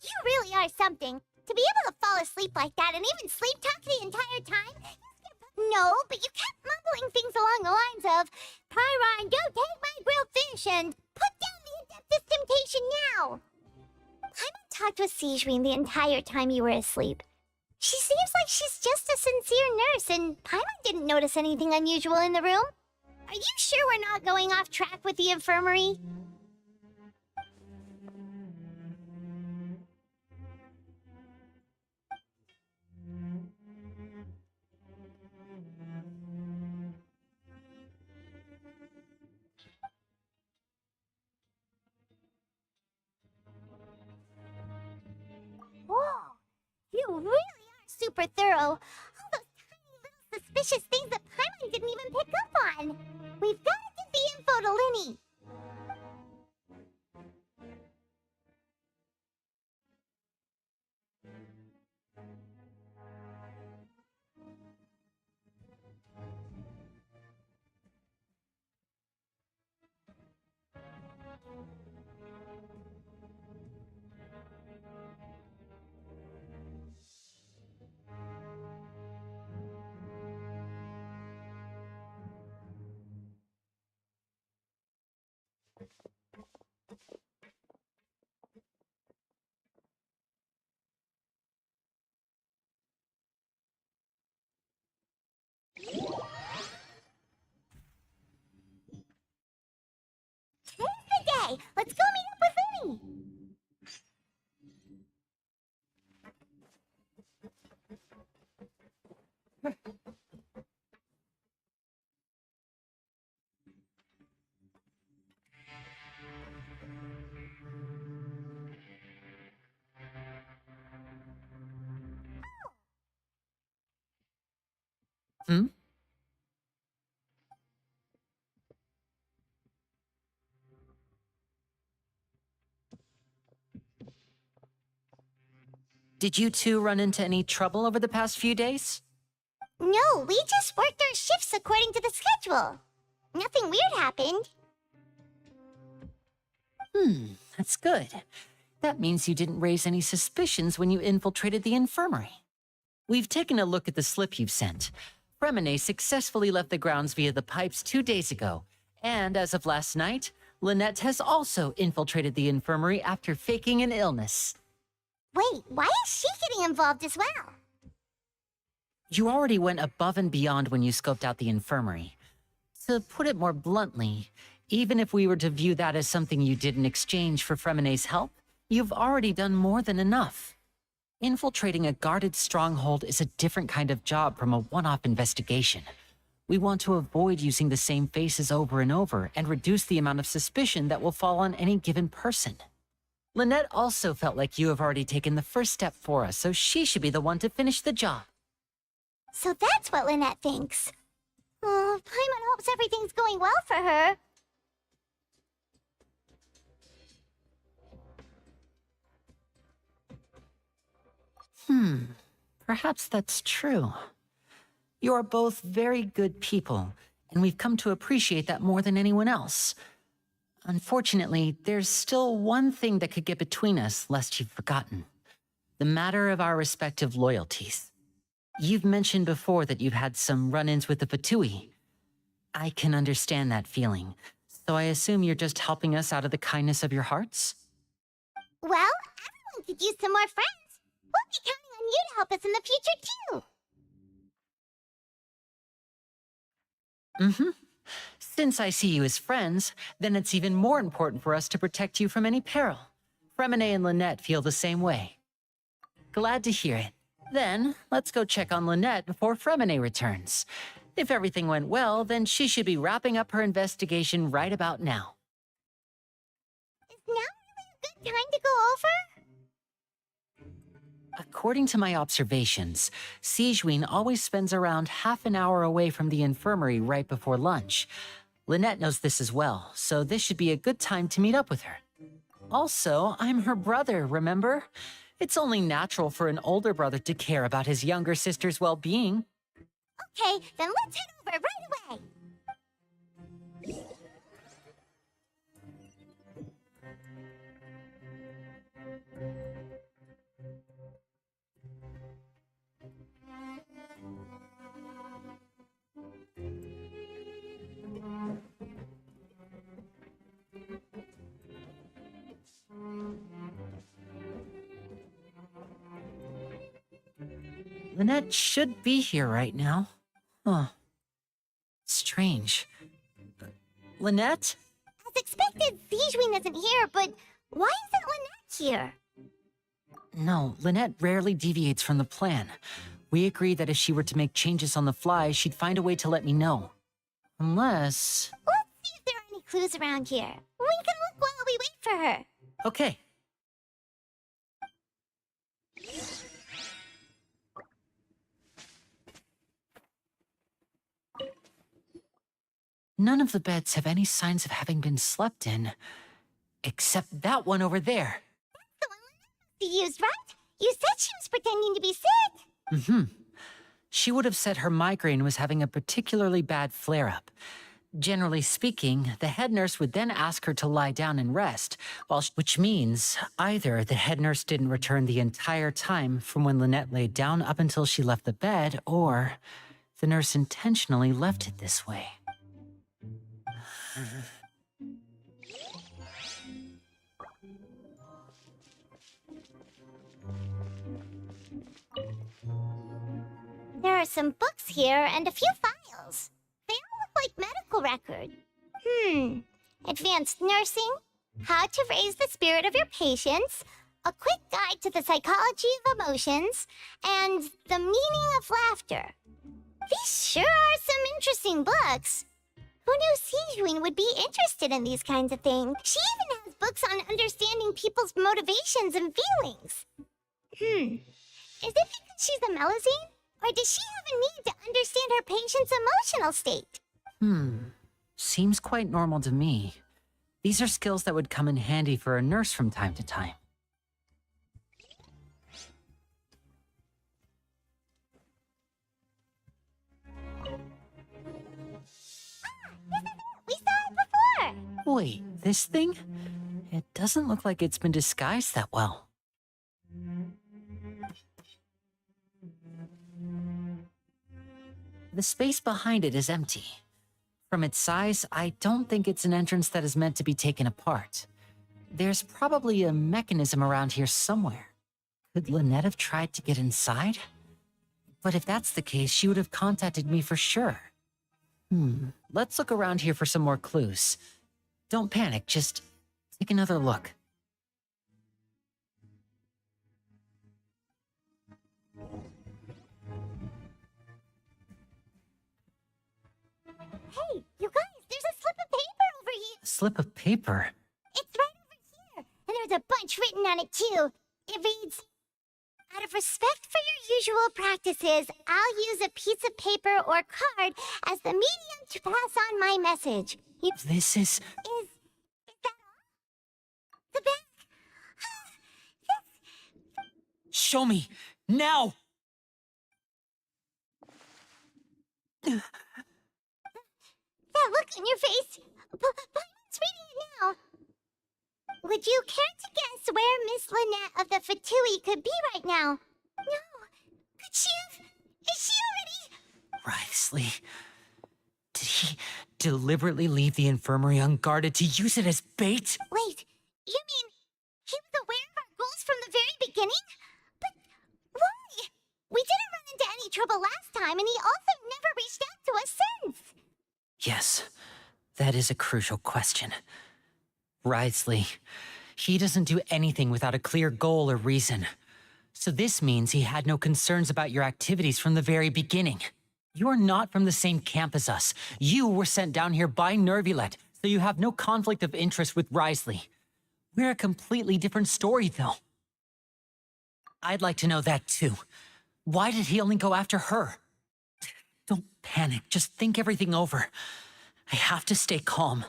You really are something. To be able to fall asleep like that and even sleep talk the entire time? No, but you kept mumbling things along the lines of, Pyron, don't take my grilled fish, and put down the Adeptus Temptation now. Paimon talked with Sejuine the entire time you were asleep. She seems like she's just a sincere nurse, and Paimon didn't notice anything unusual in the room. Are you sure we're not going off track with the infirmary? super thorough. All those tiny little suspicious things that Paimon didn't even pick up on. We've got to get the info to Linny. Today's the day. Let's go meet up with Linny. Hmm? Did you two run into any trouble over the past few days? No, we just worked our shifts according to the schedule. Nothing weird happened. That's good. That means you didn't raise any suspicions when you infiltrated the infirmary. We've taken a look at the slip you've sent. M.S.A successfully left the grounds via the pipes 2 days ago, and as of last night, Lynette has also infiltrated the infirmary after faking an illness. Wait, why is she getting involved as well? You already went above and beyond when you scoped out the infirmary. To put it more bluntly, even if we were to view that as something you did in exchange for M.S.A's help, you've already done more than enough. Infiltrating a guarded stronghold is a different kind of job from a one-off investigation. We want to avoid using the same faces over and over and reduce the amount of suspicion that will fall on any given person. Lynette also felt like you have already taken the first step for us, so she should be the one to finish the job. So that's what Lynette thinks. Oh, Paimon hopes everything's going well for her. Perhaps that's true. You're both very good people, and we've come to appreciate that more than anyone else. Unfortunately, there's still one thing that could get between us, lest you've forgotten. The matter of our respective loyalties. You've mentioned before that you've had some run-ins with the Fatui. I can understand that feeling, so I assume you're just helping us out of the kindness of your hearts? Well, everyone could use some more friends. We'll be counting on you to help us in the future, too. Since I see you as friends, then it's even more important for us to protect you from any peril. M.S.A and Lynette feel the same way. Glad to hear it. Then, let's go check on Lynette before M.S.A returns. If everything went well, then she should be wrapping up her investigation right about now. Is now really a good time to go over? According to my observations, Sigewinne always spends around half an hour away from the infirmary right before lunch. Lynette knows this as well, so this should be a good time to meet up with her. Also, I'm her brother, remember? It's only natural for an older brother to care about his younger sister's well-being. Okay, then let's head over right away. Lynette should be here right now. Huh. Strange. Lynette? As expected, Sigewinne isn't here, but why isn't Lynette here? No, Lynette rarely deviates from the plan. We agreed that if she were to make changes on the fly, she'd find a way to let me know. Unless... Let's see if there are any clues around here. We can look while we wait for her. Okay. None of the beds have any signs of having been slept in, except that one over there. The one you used, right? You said she was pretending to be sick. Mm-hmm. She would have said her migraine was having a particularly bad flare-up. Generally speaking, the head nurse would then ask her to lie down and rest, which means either the head nurse didn't return the entire time from when Lynette laid down up until she left the bed, or the nurse intentionally left it this way. There are some books here and a few files. They all look like medical record. Advanced nursing, how to raise the spirit of your patients, a quick guide to the psychology of emotions, and the meaning of laughter. These sure are some interesting books. Who knew Sijuin would be interested in these kinds of things? She even has books on understanding people's motivations and feelings. Is it because she's a Melazine? Or does she have a need to understand her patient's emotional state? Seems quite normal to me. These are skills that would come in handy for a nurse from time to time. We saw it before! Wait, this thing? It doesn't look like it's been disguised that well. The space behind it is empty. From its size, I don't think it's an entrance that is meant to be taken apart. There's probably a mechanism around here somewhere. Could Lynette have tried to get inside? But if that's the case, she would have contacted me for sure. Let's look around here for some more clues. Don't panic, just take another look. Hey, you guys, there's a slip of paper over here. A slip of paper? It's right over here. And there's a bunch written on it, too. It reads, out of respect for your usual practices, I'll use a piece of paper or card as the medium to pass on my message. This is... Is that all? The back? Show me! Now! That look on your face. Paimon's reading it now. Would you care to guess where Miss Lynette of the Fatui could be right now? No. Could she have? Is she already? Wriothesley. Did he deliberately leave the infirmary unguarded to use it as bait? Wait, you mean he was aware of our goals from the very beginning? But why? We didn't run into any trouble last time, and he also never reached out to us since. Yes, that is a crucial question. Wriothesley, he doesn't do anything without a clear goal or reason. So this means he had no concerns about your activities from the very beginning. You're not from the same camp as us. You were sent down here by Nervulet, so you have no conflict of interest with Wriothesley. We're a completely different story, though. I'd like to know that, too. Why did he only go after her? Don't panic, just think everything over. I have to stay calm.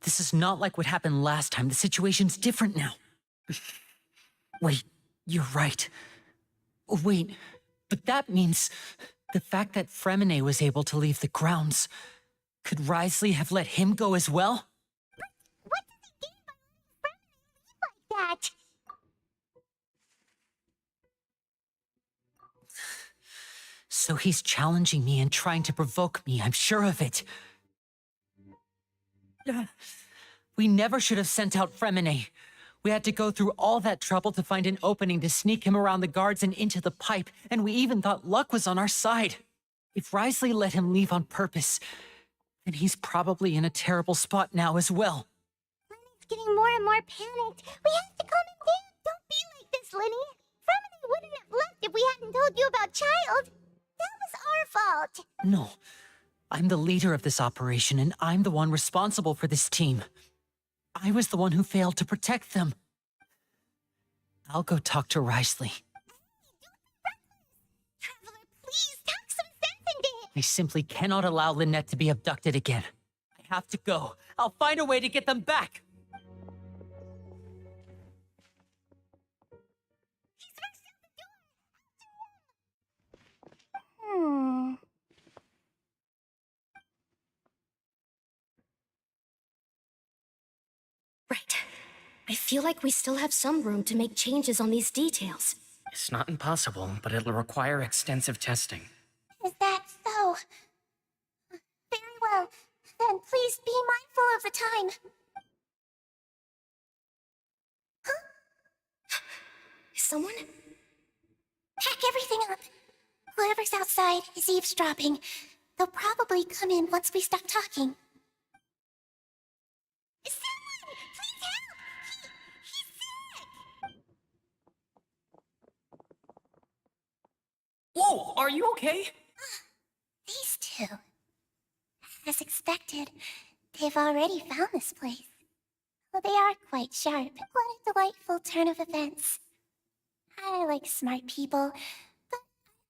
This is not like what happened last time. The situation's different now. Wait, you're right. Wait, but that means the fact that Fremine was able to leave the grounds. Could Wriothesley have let him go as well? What does he gain by letting Fremine leave like that? So he's challenging me and trying to provoke me, I'm sure of it. We never should have sent out Fremine. We had to go through all that trouble to find an opening to sneak him around the guards and into the pipe, and we even thought luck was on our side. If Wriothesley let him leave on purpose, then he's probably in a terrible spot now as well. Lenny's getting more and more panicked. We have to calm him down. Don't be like this, Lenny. Fremine wouldn't have left if we hadn't told you about Child. That was our fault. No. I'm the leader of this operation, and I'm the one responsible for this team. I was the one who failed to protect them. I'll go talk to Wriothesley. Traveler, please talk some sense into him. I simply cannot allow Lynette to be abducted again. have to go. I'll find a way to get them back. Right. I feel like we still have some room to make changes on these details. It's not impossible, but it'll require extensive testing. Is that so? Very well. Then please be mindful of the time. Is someone? Pack everything up. Whoever's outside is eavesdropping. They'll probably come in once we stop talking. Someone! Please help! He's sick! Whoa, are you okay? These two. As expected, they've already found this place. Well, they are quite sharp. What a delightful turn of events. I like smart people, but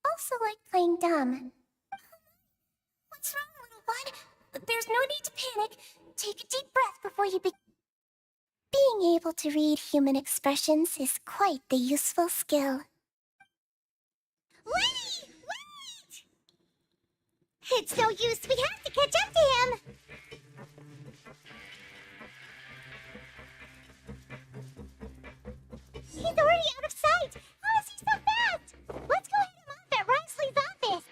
I also like playing dumb. What's wrong, little one? There's no need to panic. Take a deep breath before you begin. Being able to read human expressions is quite the useful skill. Wait! Wait! It's no use. We have to catch up to him. He's already out of sight. How is he so fast? Let's go hit him up at Risley's office.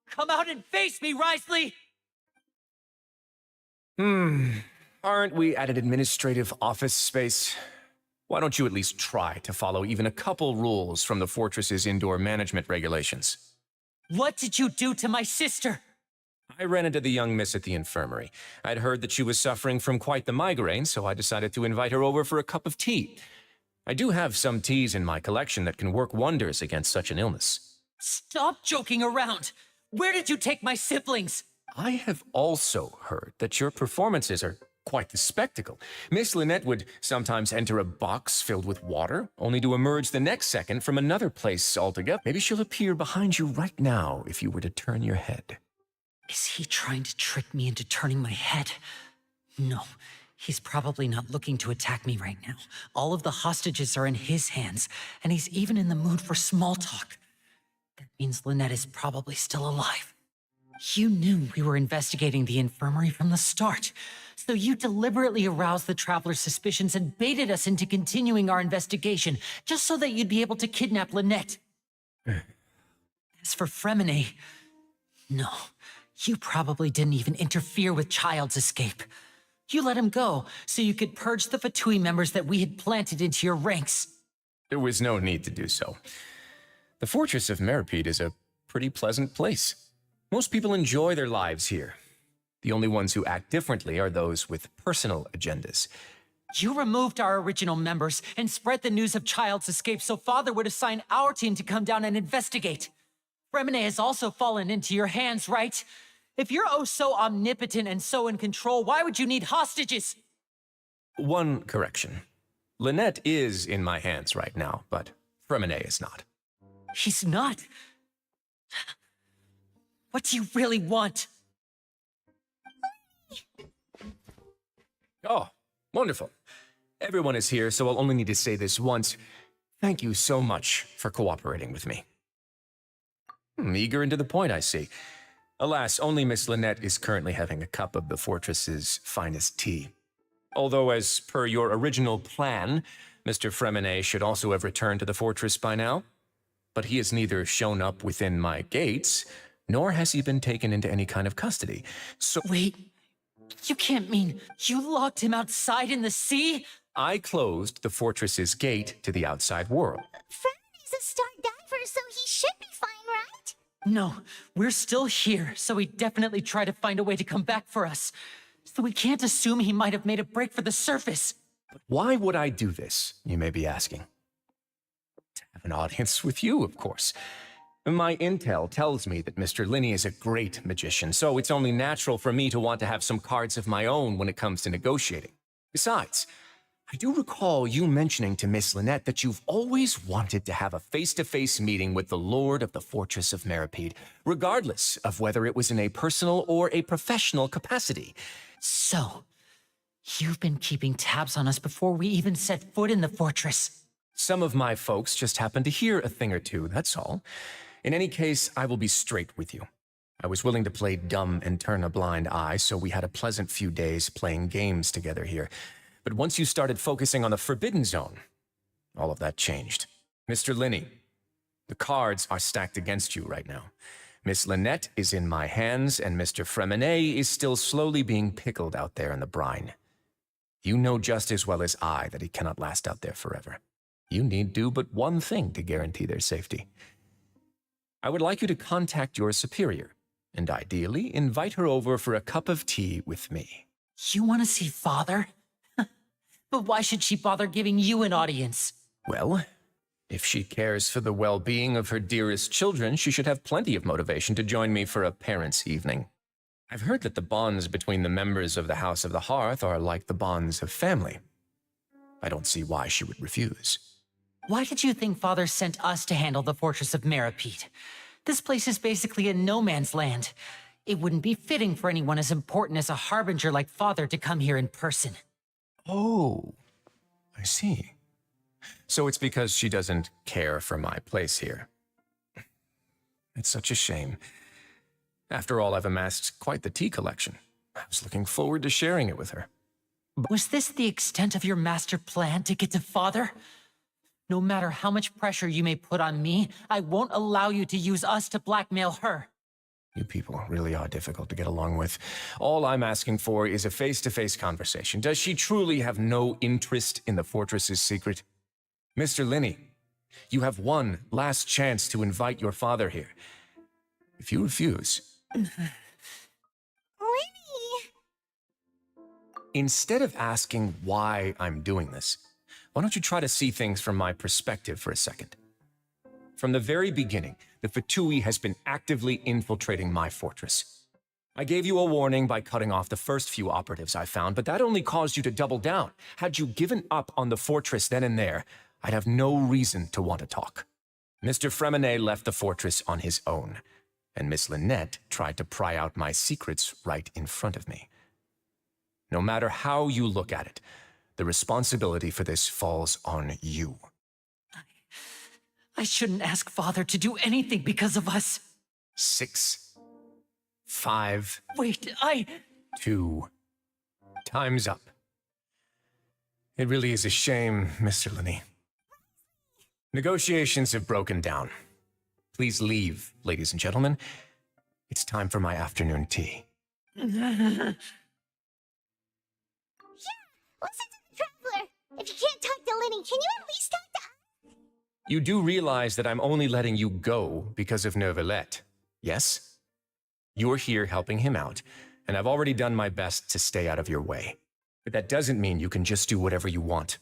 Come out and face me, Risley! Aren't we at an administrative office space? Why don't you at least try to follow even a couple rules from the fortress's indoor management regulations? What did you do to my sister? I ran into the young miss at the infirmary. I'd heard that she was suffering from quite the migraine, so I decided to invite her over for a cup of tea. I do have some teas in my collection that can work wonders against such an illness. Stop joking around! Where did you take my siblings? I have also heard that your performances are quite the spectacle. Miss Lynette would sometimes enter a box filled with water, only to emerge the next second from another place altogether. Maybe she'll appear behind you right now if you were to turn your head. Is he trying to trick me into turning my head? No, he's probably not looking to attack me right now. All of the hostages are in his hands, and he's even in the mood for small talk. That means Lynette is probably still alive. You knew we were investigating the infirmary from the start, so you deliberately aroused the traveler's suspicions and baited us into continuing our investigation, just so that you'd be able to kidnap Lynette. As for Fremine, no, you probably didn't even interfere with Child's escape. You let him go, so you could purge the Fatui members that we had planted into your ranks. There was no need to do so. The fortress of Meripede is a pretty pleasant place. Most people enjoy their lives here. The only ones who act differently are those with personal agendas. You removed our original members and spread the news of Child's escape so Father would assign our team to come down and investigate. Fremine has also fallen into your hands, right? If you're oh so omnipotent and so in control, why would you need hostages? One correction. Lynette is in my hands right now, but Fremine is not. He's not. What do you really want? Oh, wonderful. Everyone is here, so I'll only need to say this once. Thank you so much for cooperating with me. Eager and to the point, I see. Alas, only Miss Lynette is currently having a cup of the fortress's finest tea. Although, as per your original plan, Mr. Fremine should also have returned to the fortress by now. But he has neither shown up within my gates, nor has he been taken into any kind of custody. So Wait, you can't mean you locked him outside in the sea? I closed the fortress's gate to the outside world. Fremine's a star diver, so he should be fine, right? No, we're still here, so he definitely tried to find a way to come back for us. So we can't assume he might have made a break for the surface. But why would I do this, you may be asking? To have an audience with you, of course. My intel tells me that Mr. Linney is a great magician, so it's only natural for me to want to have some cards of my own when it comes to negotiating. Besides, I do recall you mentioning to Miss Lynette that you've always wanted to have a face-to-face meeting with the Lord of the Fortress of Meripede, regardless of whether it was in a personal or a professional capacity. So, you've been keeping tabs on us before we even set foot in the fortress. Some of my folks just happened to hear a thing or two, that's all. In any case, I will be straight with you. I was willing to play dumb and turn a blind eye, so we had a pleasant few days playing games together here. But once you started focusing on the Forbidden Zone, all of that changed. Mr. Linney, the cards are stacked against you right now. Miss Lynette is in my hands, and Mr. Fremenet is still slowly being pickled out there in the brine. You know just as well as I that he cannot last out there forever. You need do but one thing to guarantee their safety. I would like you to contact your superior, and ideally invite her over for a cup of tea with me. You want to see Father? But why should she bother giving you an audience? Well, if she cares for the well-being of her dearest children, she should have plenty of motivation to join me for a parents' evening. I've heard that the bonds between the members of the House of the Hearth are like the bonds of family. I don't see why she would refuse. Why did you think Father sent us to handle the Fortress of Meripede? This place is basically a no-man's land. It wouldn't be fitting for anyone as important as a harbinger like Father to come here in person. Oh, I see. So it's because she doesn't care for my place here. It's such a shame. After all, I've amassed quite the tea collection. I was looking forward to sharing it with her. Was this the extent of your master plan to get to Father? No matter how much pressure you may put on me, I won't allow you to use us to blackmail her. You people really are difficult to get along with. All I'm asking for is a face-to-face conversation. Does she truly have no interest in the fortress's secret? Mr. Linney, you have one last chance to invite your father here. If you refuse... Linney! Instead of asking why I'm doing this, why don't you try to see things from my perspective for a second? From the very beginning, the Fatui has been actively infiltrating my fortress. I gave you a warning by cutting off the first few operatives I found, but that only caused you to double down. Had you given up on the fortress then and there, I'd have no reason to want to talk. Mr. Fremenet left the fortress on his own, and Miss Lynette tried to pry out my secrets right in front of me. No matter how you look at it, the responsibility for this falls on you. I shouldn't ask Father to do anything because of us. 6, 5... Wait, 2. Time's up. It really is a shame, Mr. Linney. Negotiations have broken down. Please leave, ladies and gentlemen. It's time for my afternoon tea. Listen to the Traveler! If you can't talk to Linney, can you at least talk to us? You do realize that I'm only letting you go because of Neuvillette, yes? You're here helping him out, and I've already done my best to stay out of your way. But that doesn't mean you can just do whatever you want.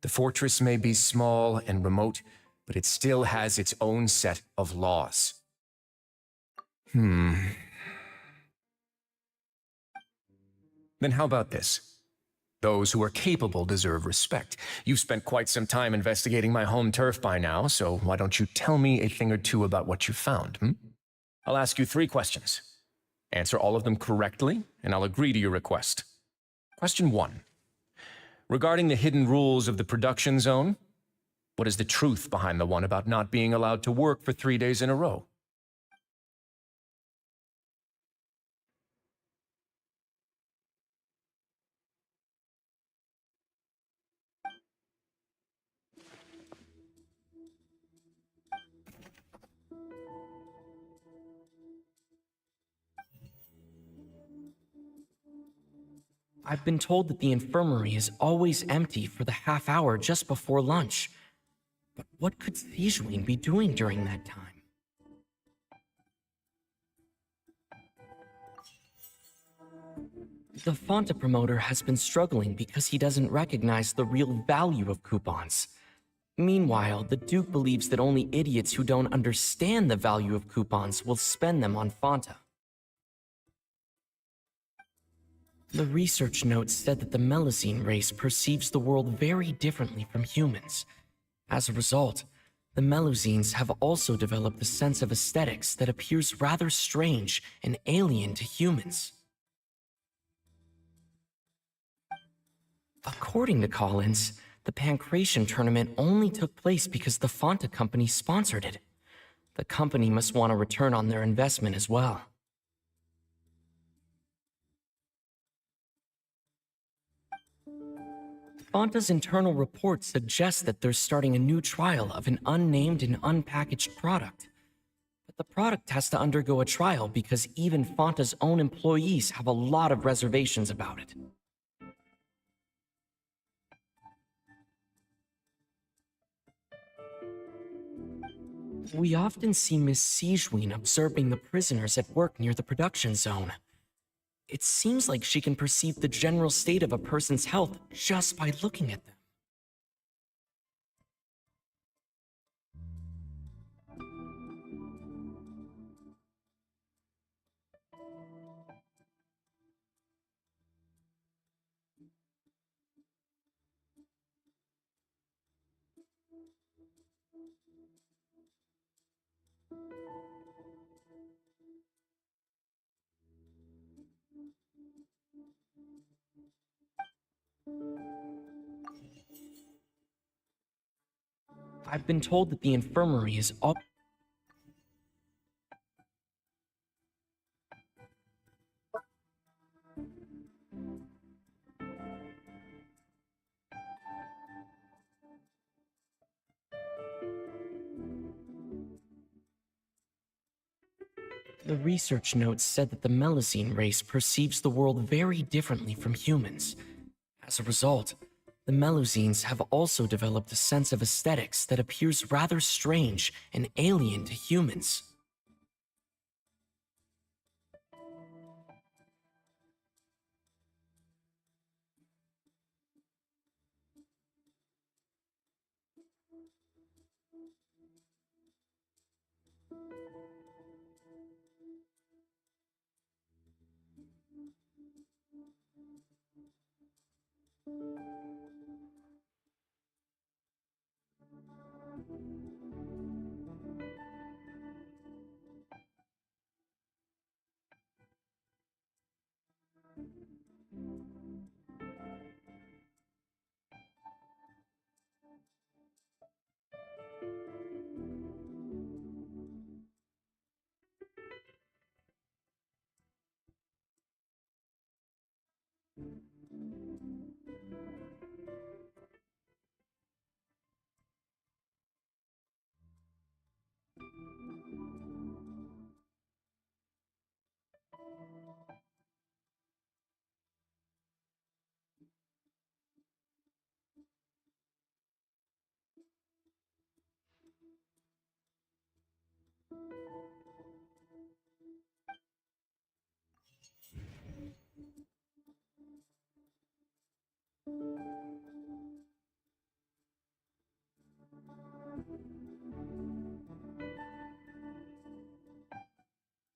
The fortress may be small and remote, but it still has its own set of laws. Then how about this? Those who are capable deserve respect. You've spent quite some time investigating my home turf by now, so why don't you tell me a thing or two about what you found, I'll ask you 3 questions. Answer all of them correctly, and I'll agree to your request. Question 1. Regarding the hidden rules of the production zone, what is the truth behind the one about not being allowed to work for 3 days in a row? I've been told that the infirmary is always empty for the half hour just before lunch. But what could Sijuin be doing during that time? The Fonta promoter has been struggling because he doesn't recognize the real value of coupons. Meanwhile, the Duke believes that only idiots who don't understand the value of coupons will spend them on Fonta. The research notes said that the Melusine race perceives the world very differently from humans. As a result, the Melusines have also developed a sense of aesthetics that appears rather strange and alien to humans. According to Collins, the Pancration tournament only took place because the Fonta company sponsored it. The company must want a return on their investment as well. Fonta's internal report suggests that they're starting a new trial of an unnamed and unpackaged product. But the product has to undergo a trial because even Fonta's own employees have a lot of reservations about it. We often see Miss Sijween observing the prisoners at work near the production zone. It seems like she can perceive the general state of a person's health just by looking at them. I've been told that the infirmary is all. The research notes said that the Melusine race perceives the world very differently from humans. As a result, the Melusines have also developed a sense of aesthetics that appears rather strange and alien to humans.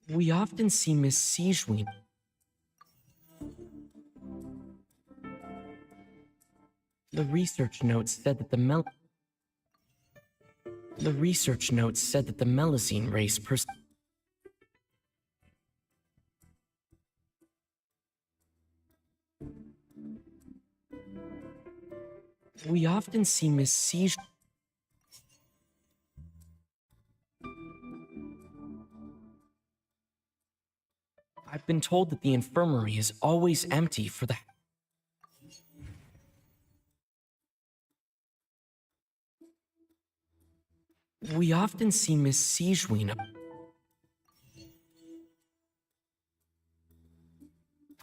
We often see Miss Sijween. The research notes said that the Melusine race We often see Miss Sijween. I've been told that the infirmary is always empty for the. We often see Miss Sijween.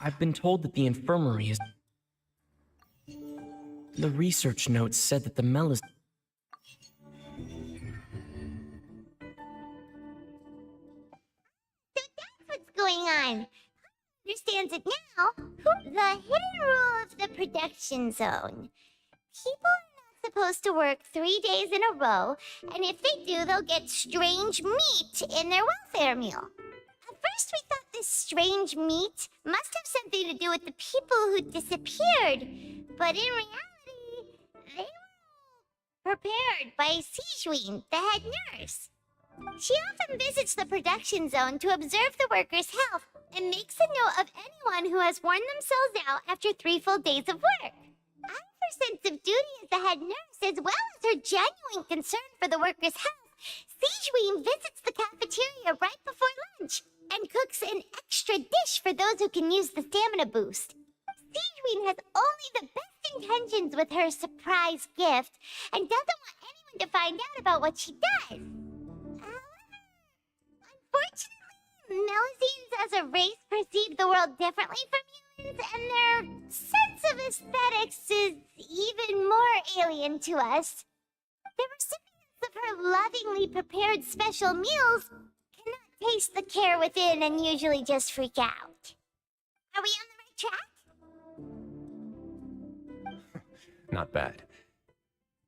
I've been told that the infirmary is. The research notes said that the Melis. What's going on? I don't understands it now, the hidden rule of the production zone. People are not supposed to work 3 days in a row, and if they do, they'll get strange meat in their welfare meal. At first, we thought this strange meat must have something to do with the people who disappeared, but in reality, they were prepared by Sijween, the head nurse. She often visits the production zone to observe the workers' health and makes a note of anyone who has worn themselves out after 3 full days of work. Out of her sense of duty as the head nurse, as well as her genuine concern for the workers' health, Sijween visits the cafeteria right before lunch and cooks an extra dish for those who can use the stamina boost. Sijween has only the best intentions with her surprise gift and doesn't want anyone to find out about what she does. Unfortunately, Melusines as a race perceive the world differently from humans, and their sense of aesthetics is even more alien to us. The recipients of her lovingly prepared special meals cannot taste the care within and usually just freak out. Are we on the right track? Not bad.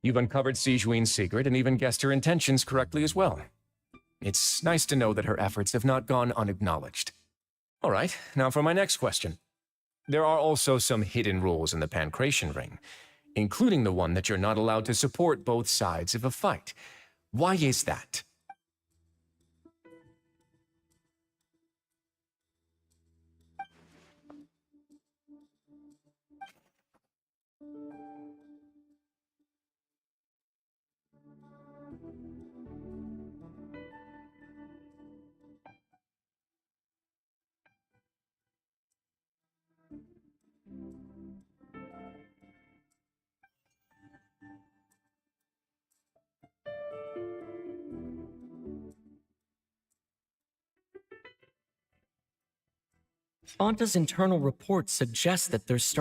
You've uncovered Sijween's secret and even guessed her intentions correctly as well. It's nice to know that her efforts have not gone unacknowledged. All right, now for my next question. There are also some hidden rules in the Pancration Ring, including the one that you're not allowed to support both sides of a fight. Why is that? Fanta's internal report suggests that there's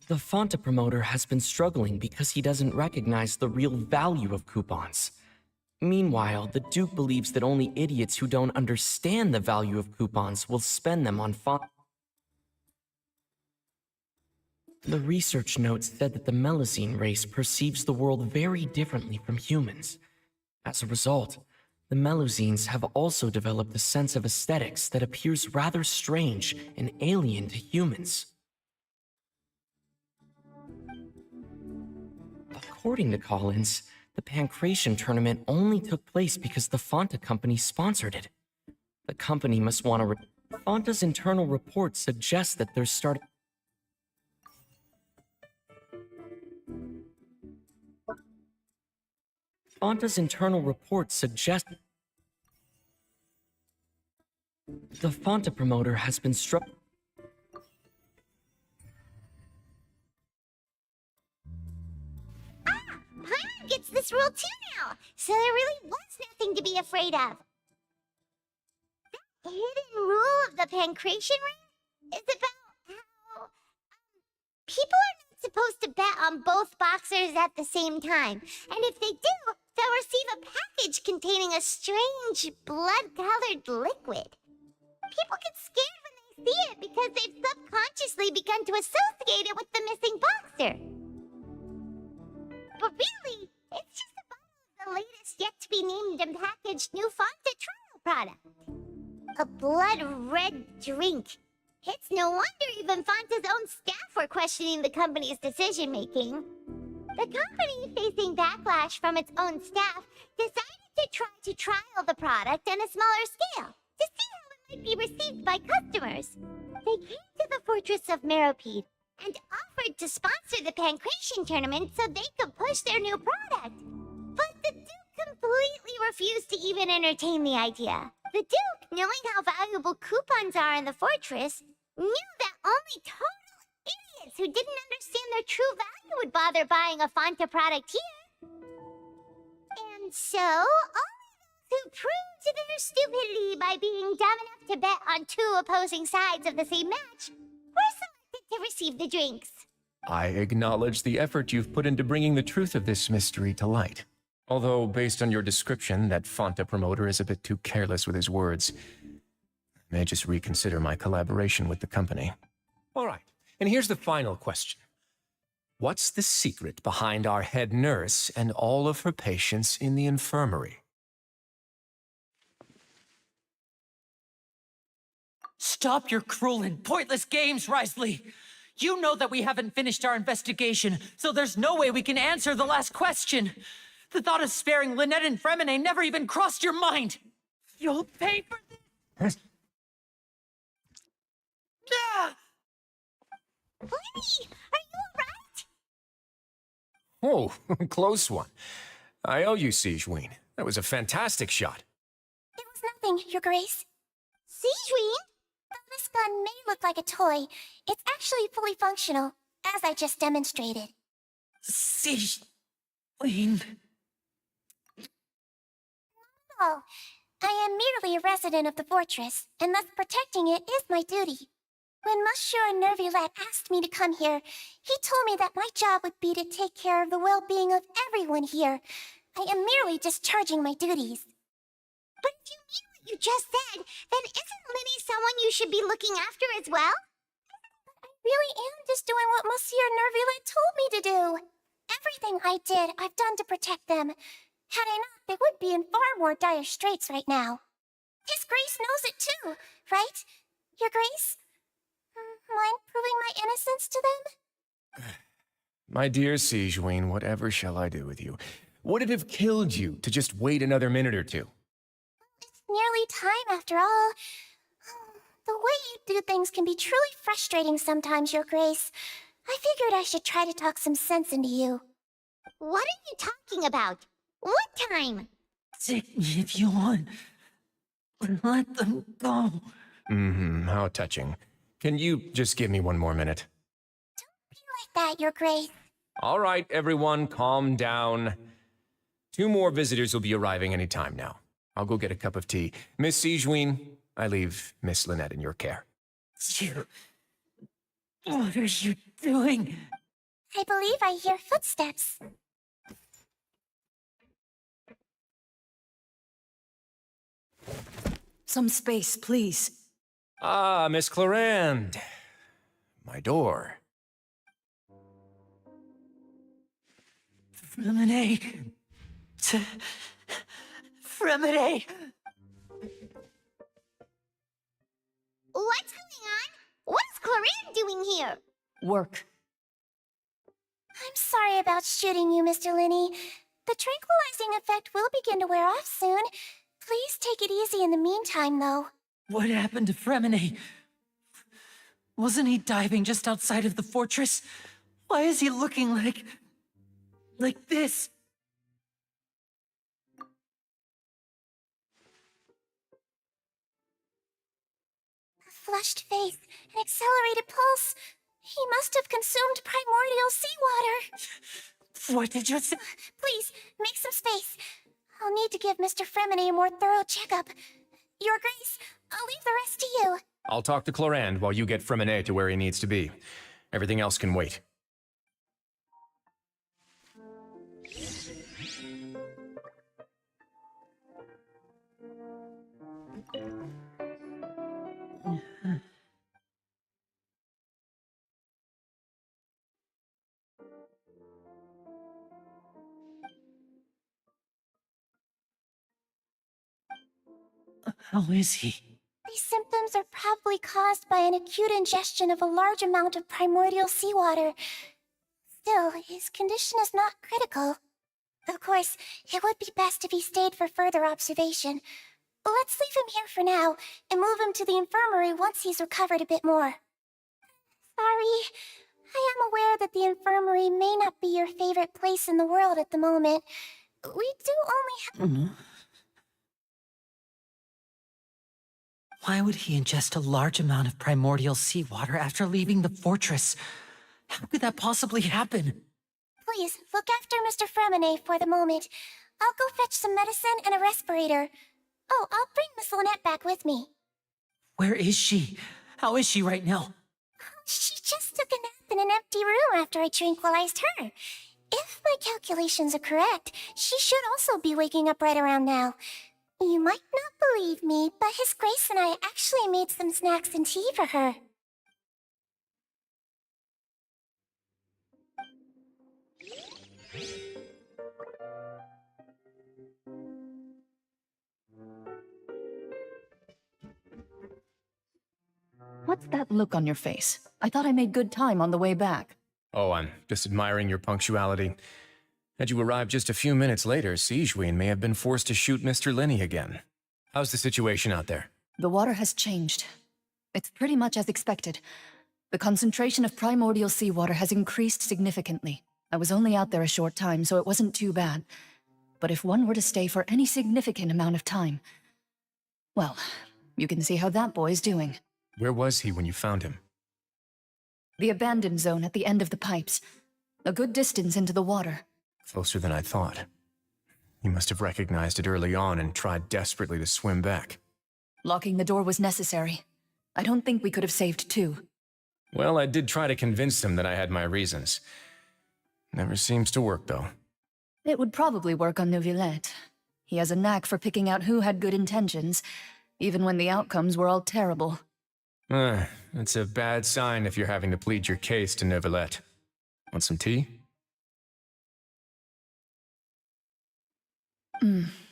The Fanta promoter has been struggling because he doesn't recognize the real value of coupons. Meanwhile, the Duke believes that only idiots who don't understand the value of coupons will spend them on Fanta. The research notes said that the Melusine race perceives the world very differently from humans. As a result, the Melusines have also developed a sense of aesthetics that appears rather strange and alien to humans. According to Collins, the Pancration tournament only took place because the Fanta company sponsored it. The company must want to... Fanta's internal report suggests that there's Fanta's internal report suggests... The Fanta promoter has been Paimon gets this rule too now, so there really was nothing to be afraid of. The hidden rule of the Pancration Ring is about how people are not supposed to bet on both boxers at the same time, and if they do, they'll receive a package containing a strange blood-colored liquid. People get scared when they see it because they've subconsciously begun to associate it with the missing boxer. But really, it's just a bottle of the latest yet-to-be-named and packaged new Fanta trial product. A blood-red drink. It's no wonder even Fanta's own staff were questioning the company's decision-making. The company, facing backlash from its own staff, decided to try to trial the product on a smaller scale to see how it might be received by customers. They came to the fortress of Meropide and offered to sponsor the Pancration tournament so they could push their new product. But the Duke completely refused to even entertain the idea. The Duke, knowing how valuable coupons are in the fortress, knew that only total idiots who didn't understand their true value would bother buying a Fanta product here. And so, only those who proved their stupidity by being dumb enough to bet on 2 opposing sides of the same match were selected to receive the drinks. I acknowledge the effort you've put into bringing the truth of this mystery to light. Although, based on your description, that Fanta promoter is a bit too careless with his words. I may just reconsider my collaboration with the company. All right, and here's the final question. What's the secret behind our head nurse and all of her patients in the infirmary? Stop your cruel and pointless games, Risley! You know that we haven't finished our investigation, so there's no way we can answer the last question. The thought of sparing Lynette and Fremine never even crossed your mind. You'll pay for this. Ah! Lenny, are you alright? Oh, close one. I owe you, Sigewinne. That was a fantastic shot. It was nothing, Your Grace. Sigewinne? This gun may look like a toy. It's actually fully functional, as I just demonstrated. Sigewinne. Oh, I am merely a resident of the fortress, and thus protecting it is my duty. When Monsieur Nervillette asked me to come here, he told me that my job would be to take care of the well-being of everyone here. I am merely discharging my duties. But if you mean what you just said, then isn't Linny someone you should be looking after as well? I really am just doing what Monsieur Nervillette told me to do. Everything I did, I've done to protect them. Had I not, they would be in far more dire straits right now. His Grace knows it too, right? Your Grace? Mind proving my innocence to them? My dear Sigewinne, whatever shall I do with you? Would it have killed you to just wait another minute or two? It's nearly time after all. The way you do things can be truly frustrating sometimes, Your Grace. I figured I should try to talk some sense into you. What are you talking about? What time? Take me if you want. Let them go. How touching. Can you just give me one more minute? Don't be like that, Your Grace. All right, everyone, calm down. 2 more visitors will be arriving any time now. I'll go get a cup of tea. Miss Sigewinne, I leave Miss Lynette in your care. What are you doing? I believe I hear footsteps. Some space, please. Ah, Miss Clarande. My door. Fremine. Fremine. What's going on? What's Clarande doing here? Work. I'm sorry about shooting you, Mr. Linney. The tranquilizing effect will begin to wear off soon. Please take it easy in the meantime, though. What happened to Fremine? Wasn't he diving just outside of the fortress? Why is he looking like this? A flushed face, an accelerated pulse. He must have consumed primordial seawater. What did you say? Please, make some space. I'll need to give Mr. Fremine a more thorough checkup. Your Grace, I'll leave the rest to you. I'll talk to Clarande while you get Fremine to where he needs to be. Everything else can wait. How is he? These symptoms are probably caused by an acute ingestion of a large amount of primordial seawater. Still, his condition is not critical. Of course, it would be best if he stayed for further observation. Let's leave him here for now, and move him to the infirmary once he's recovered a bit more. Sorry, I am aware that the infirmary may not be your favorite place in the world at the moment. We do only have... Why would he ingest a large amount of primordial seawater after leaving the fortress? How could that possibly happen? Please, look after Mr. Fremine for the moment. I'll go fetch some medicine and a respirator. Oh, I'll bring Miss Lynette back with me. Where is she? How is she right now? She just took a nap in an empty room after I tranquilized her. If my calculations are correct, she should also be waking up right around now. You might not believe me, but His Grace and I actually made some snacks and tea for her. What's that look on your face? I thought I made good time on the way back. Oh, I'm just admiring your punctuality. Had you arrived just a few minutes later, Siegewein may have been forced to shoot Mr. Linney again. How's the situation out there? The water has changed. It's pretty much as expected. The concentration of primordial seawater has increased significantly. I was only out there a short time, so it wasn't too bad. But if one were to stay for any significant amount of time... well, you can see how that boy's doing. Where was he when you found him? The abandoned zone at the end of the pipes. A good distance into the water. Closer than I thought. He must have recognized it early on and tried desperately to swim back. Locking the door was necessary. I don't think we could have saved two. Well, I did try to convince him that I had my reasons. Never seems to work, though. It would probably work on Neuvillette. He has a knack for picking out who had good intentions, even when the outcomes were all terrible. It's a bad sign if you're having to plead your case to Neuvillette. Want some tea?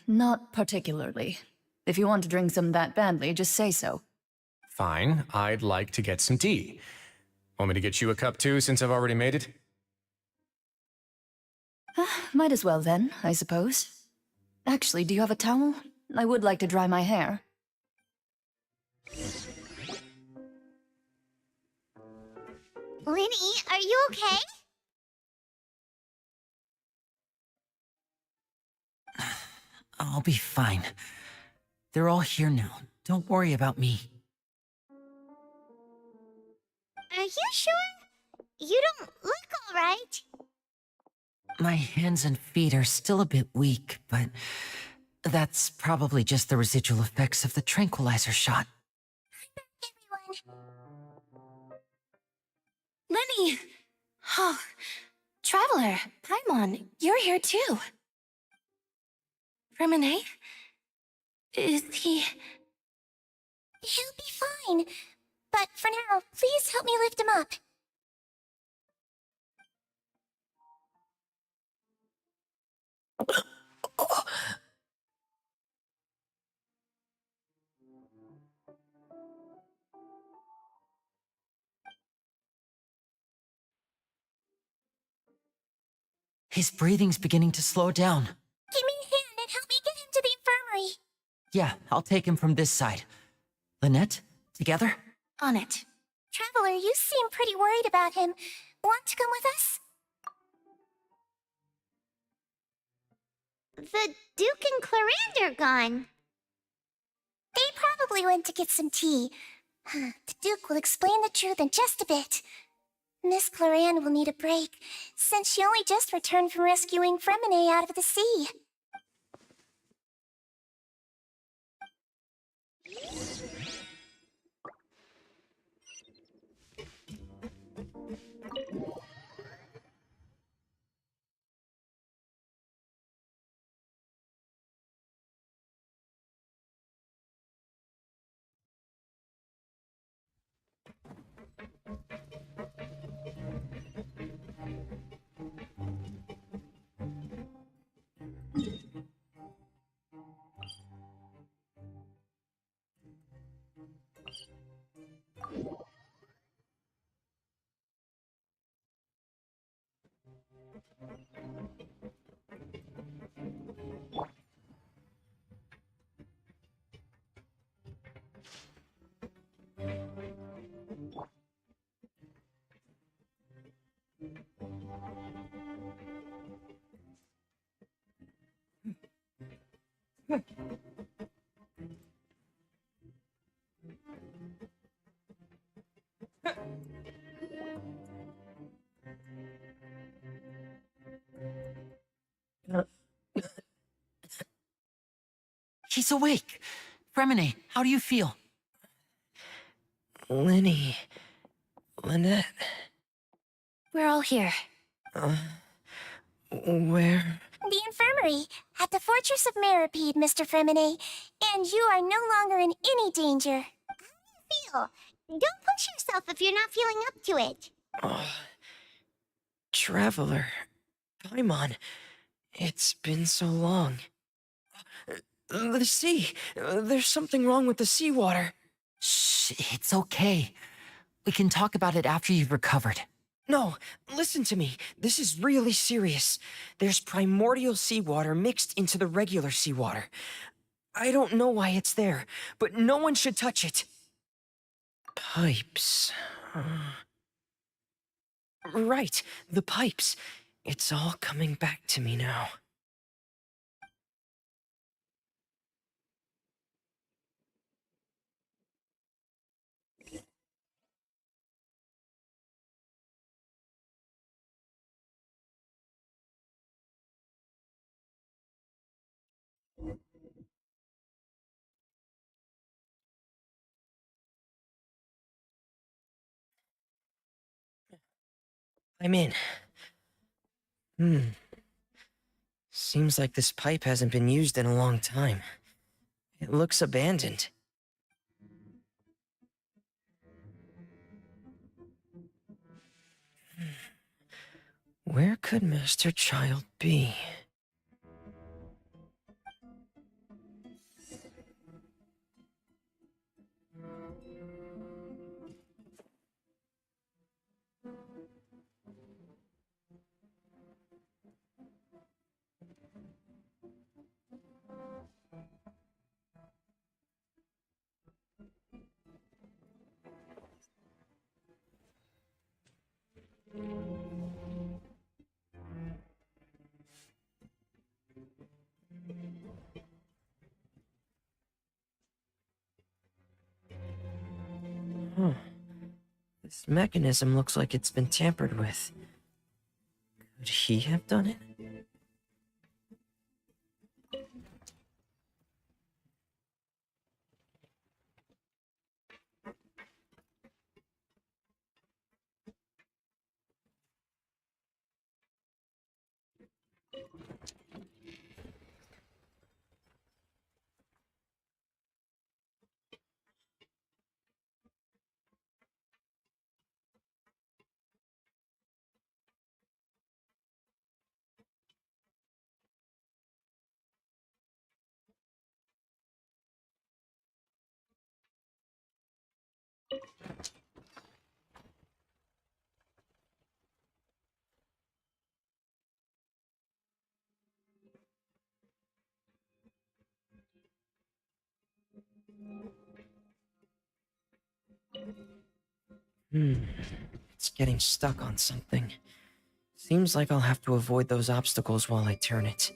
Not particularly. If you want to drink some that badly, just say so. Fine, I'd like to get some tea. Want me to get you a cup too, since I've already made it? Might as well then, I suppose. Actually, do you have a towel? I would like to dry my hair. Linny, are you okay? I'll be fine. They're all here now. Don't worry about me. Are you sure? You don't look alright. My hands and feet are still a bit weak, but that's probably just the residual effects of the tranquilizer shot. Lenny! Oh, Traveler, Paimon, you're here too. Remine? Is he... He'll be fine. But for now, please help me lift him up. His breathing's beginning to slow down. Give me a hand and help me get him to the infirmary. Yeah, I'll take him from this side. Lynette, together? On it. Traveler, you seem pretty worried about him. Want to come with us? The Duke and Clarande are gone. They probably went to get some tea. The Duke will explain the truth in just a bit. Miss Clarande will need a break, since she only just returned from rescuing Fremine out of the sea. He's awake. Fremine, how do you feel? Lenny. Lynette. We're all here. Where? The infirmary at the Fortress of Meripede, Mr. Fremine, and you are no longer in any danger. How do you feel? Don't push yourself if you're not feeling up to it. Oh, Traveler. Paimon. It's been so long. The sea. There's something wrong with the seawater. Shh, it's okay. We can talk about it after you've recovered. No, listen to me. This is really serious. There's primordial seawater mixed into the regular seawater. I don't know why it's there, but no one should touch it. Pipes. Right, the pipes. It's all coming back to me now. I'm in. Seems like this pipe hasn't been used in a long time. It looks abandoned. Where could Master Child be? Huh. This mechanism looks like it's been tampered with. Could he have done it? It's getting stuck on something. Seems like I'll have to avoid those obstacles while I turn it.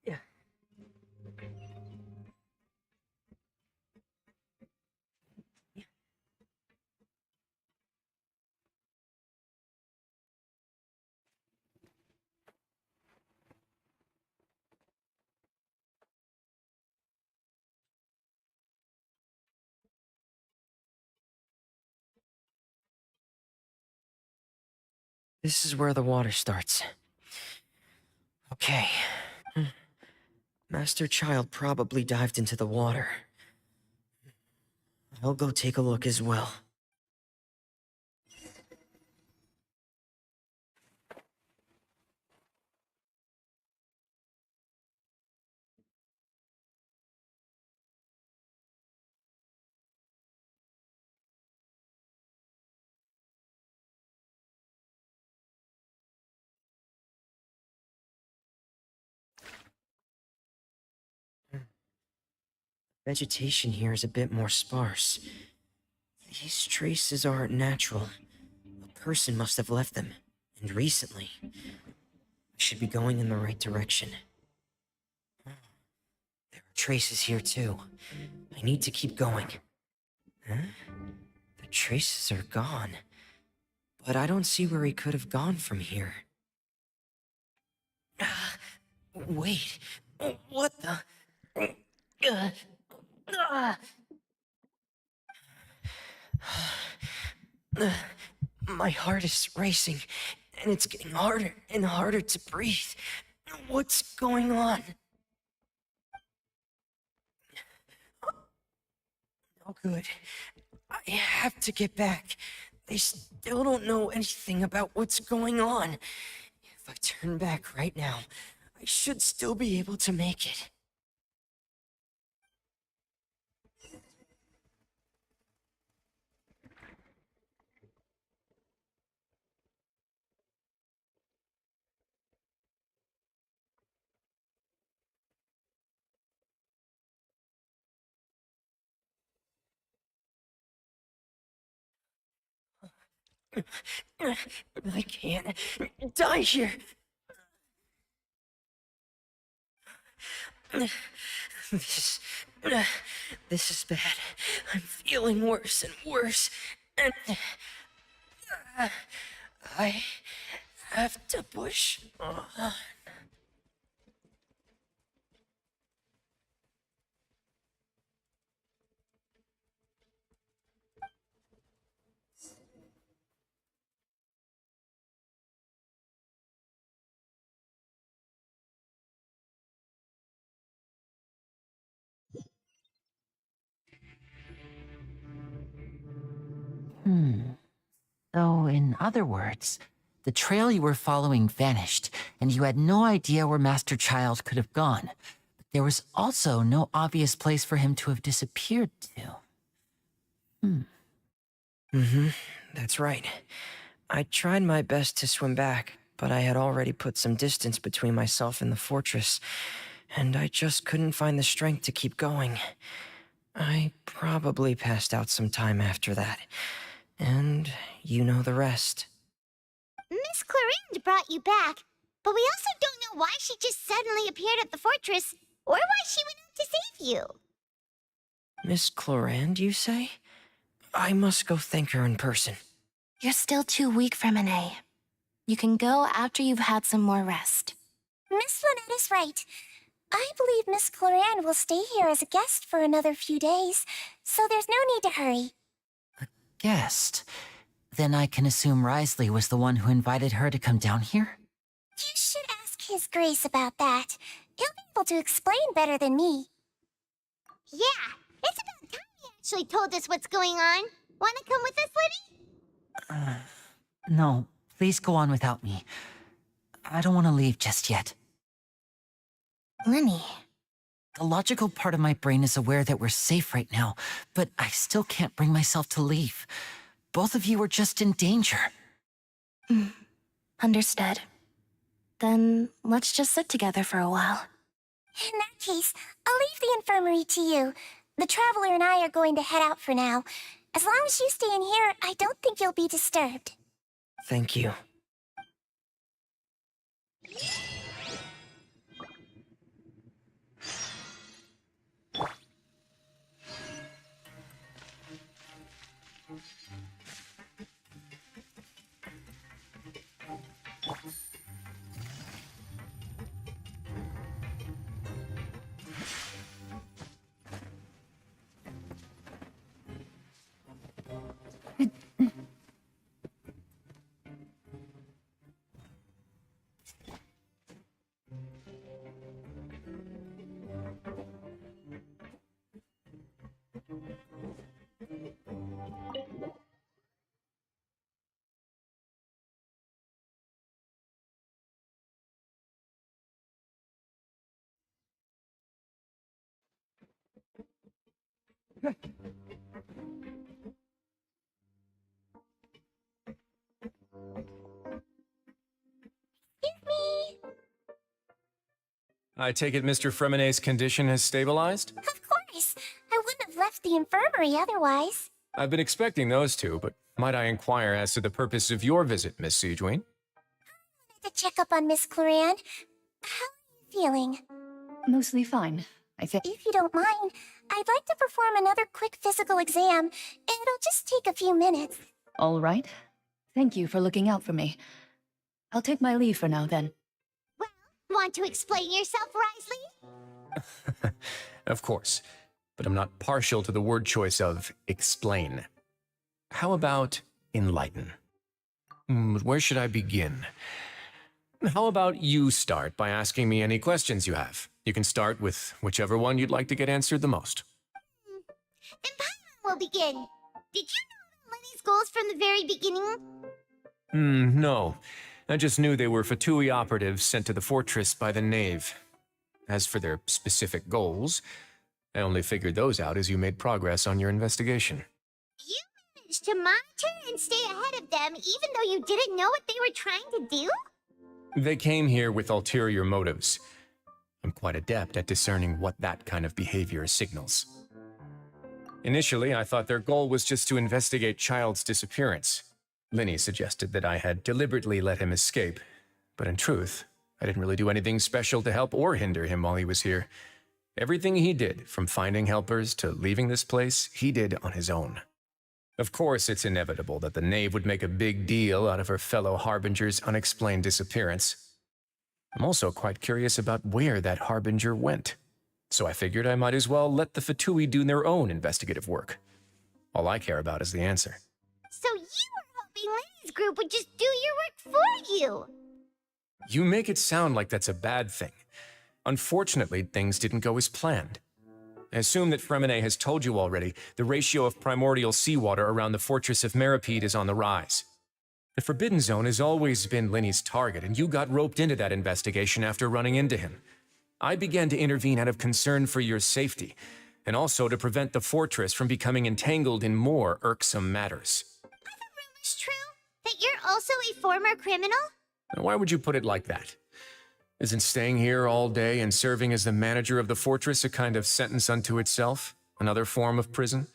Yeah. This is where the water starts. Okay. Master Child probably dived into the water. I'll go take a look as well. Vegetation here is a bit more sparse. These traces aren't natural. A person must have left them, and recently. I should be going in the right direction. There are traces here too. I need to keep going. Huh? The traces are gone. But I don't see where he could have gone from here. Wait. What the? My heart is racing, and it's getting harder and harder to breathe. What's going on? No good. I have to get back. They still don't know anything about what's going on. If I turn back right now, I should still be able to make it. I can't die here. This, this is bad. I'm feeling worse and worse. And I have to push on. So, in other words, the trail you were following vanished, and you had no idea where Master Child could have gone. But there was also no obvious place for him to have disappeared to. That's right. I tried my best to swim back, but I had already put some distance between myself and the fortress, and I just couldn't find the strength to keep going. I probably passed out some time after that, and you know the rest. Miss Clarinde brought you back, but we also don't know why she just suddenly appeared at the fortress, or why she went out to save you. Miss Clorand, you say? I must go thank her in person. You're still too weak for M.S.A. You can go after you've had some more rest. Miss Lynette is right. I believe Miss Clarinde will stay here as a guest for another few days, so there's no need to hurry. Guest? Then I can assume Risley was the one who invited her to come down here? You should ask His Grace about that. He'll be able to explain better than me. Yeah, it's about time he actually told us what's going on. Want to come with us, Liddy? No, please go on without me. I don't want to leave just yet. Lenny. The logical part of my brain is aware that we're safe right now, but I still can't bring myself to leave. Both of you are just in danger. Understood. Then let's just sit together for a while. In that case, I'll leave the infirmary to you. The Traveler and I are going to head out for now. As long as you stay in here, I don't think you'll be disturbed. Thank you. Excuse me. I take it Mr. Fremonet's condition has stabilized? Of course. I wouldn't have left the infirmary otherwise. I've been expecting those two, but might I inquire as to the purpose of your visit, Miss Seedween? To check up on Miss Cloran. How are you feeling? Mostly fine, I think. If you don't mind, I'd like to perform another quick physical exam. It'll just take a few minutes. All right. Thank you for looking out for me. I'll take my leave for now then. Well, want to explain yourself, Risley? Of course, but I'm not partial to the word choice of explain. How about enlighten? Where should I begin? How about you start by asking me any questions you have? You can start with whichever one you'd like to get answered the most. Then Paimon will begin. Did you know Lenny's goals from the very beginning? No. I just knew they were Fatui operatives sent to the fortress by the Knave. As for their specific goals, I only figured those out as you made progress on your investigation. You managed to monitor and stay ahead of them even though you didn't know what they were trying to do? They came here with ulterior motives. I'm quite adept at discerning what that kind of behavior signals. Initially, I thought their goal was just to investigate Child's disappearance. Linny suggested that I had deliberately let him escape, but in truth, I didn't really do anything special to help or hinder him while he was here. Everything he did, from finding helpers to leaving this place, he did on his own. Of course, it's inevitable that the Knave would make a big deal out of her fellow Harbinger's unexplained disappearance. I'm also quite curious about where that Harbinger went, so I figured I might as well let the Fatui do their own investigative work. All I care about is the answer. So you were hoping Lenny's group would just do your work for you? You make it sound like that's a bad thing. Unfortunately, things didn't go as planned. I assume that Fremonet has told you already the ratio of primordial seawater around the fortress of Meripede is on the rise. The Forbidden Zone has always been Linny's target, and you got roped into that investigation after running into him. I began to intervene out of concern for your safety, and also to prevent the fortress from becoming entangled in more irksome matters. Are the rumors true? That you're also a former criminal? Why would you put it like that? Isn't staying here all day and serving as the manager of the fortress a kind of sentence unto itself? Another form of prison?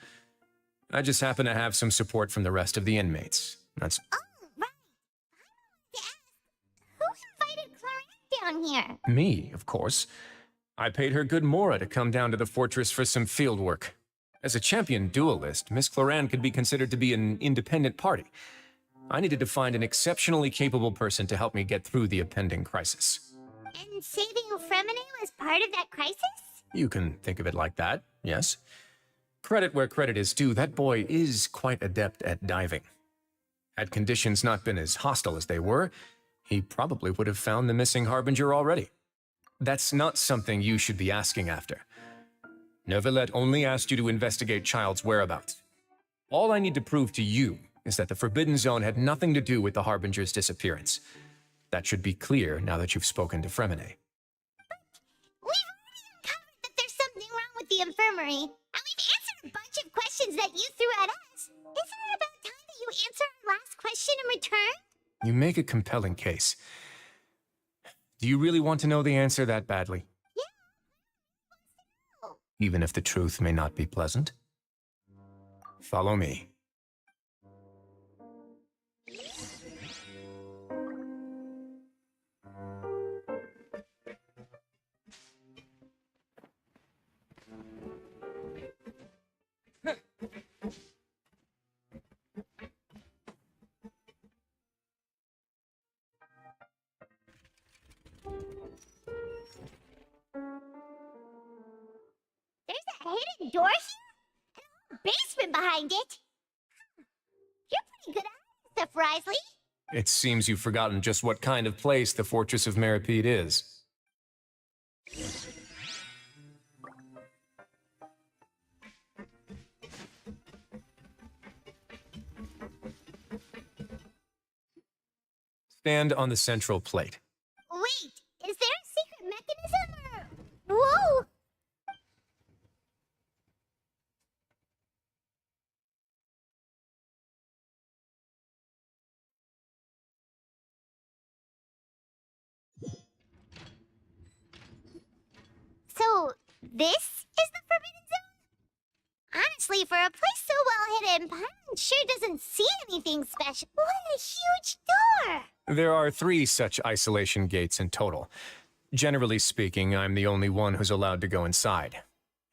I just happen to have some support from the rest of the inmates. That's... Oh, right. I wanted to ask, who invited Cloran down here? Me, of course. I paid her good Mora to come down to the fortress for some field work. As a champion duelist, Miss Cloran could be considered to be an independent party. I needed to find an exceptionally capable person to help me get through the impending crisis. And saving Fremonet was part of that crisis? You can think of it like that, yes. Credit where credit is due, that boy is quite adept at diving. Had conditions not been as hostile as they were, he probably would have found the missing Harbinger already. That's not something you should be asking after. Neuvillette only asked you to investigate Child's whereabouts. All I need to prove to you is that the Forbidden Zone had nothing to do with the Harbinger's disappearance. That should be clear now that you've spoken to Fremonet. We've already uncovered that there's something wrong with the infirmary, and we've answered a bunch of questions that you threw at us. Isn't it about time that you answer our last question in return? You make a compelling case. Do you really want to know the answer that badly? Yeah. Even if the truth may not be pleasant? Follow me. There's a hidden door here? And a whole basement behind it? You're pretty good at stuff, Risley. It seems you've forgotten just what kind of place the Fortress of Meripede is. Stand on the central plate. Wait, is there a secret mechanism or... Whoa! This is the Forbidden Zone? Honestly, for a place so well hidden, Paimon sure doesn't see anything special. What a huge door! There are 3 such isolation gates in total. Generally speaking, I'm the only one who's allowed to go inside.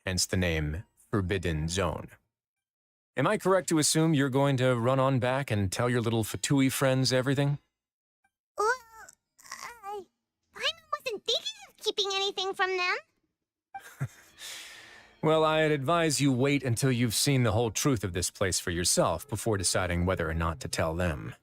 Hence the name Forbidden Zone. Am I correct to assume you're going to run on back and tell your little Fatui friends everything? Well, Paimon wasn't thinking of keeping anything from them. Well, I'd advise you wait until you've seen the whole truth of this place for yourself before deciding whether or not to tell them.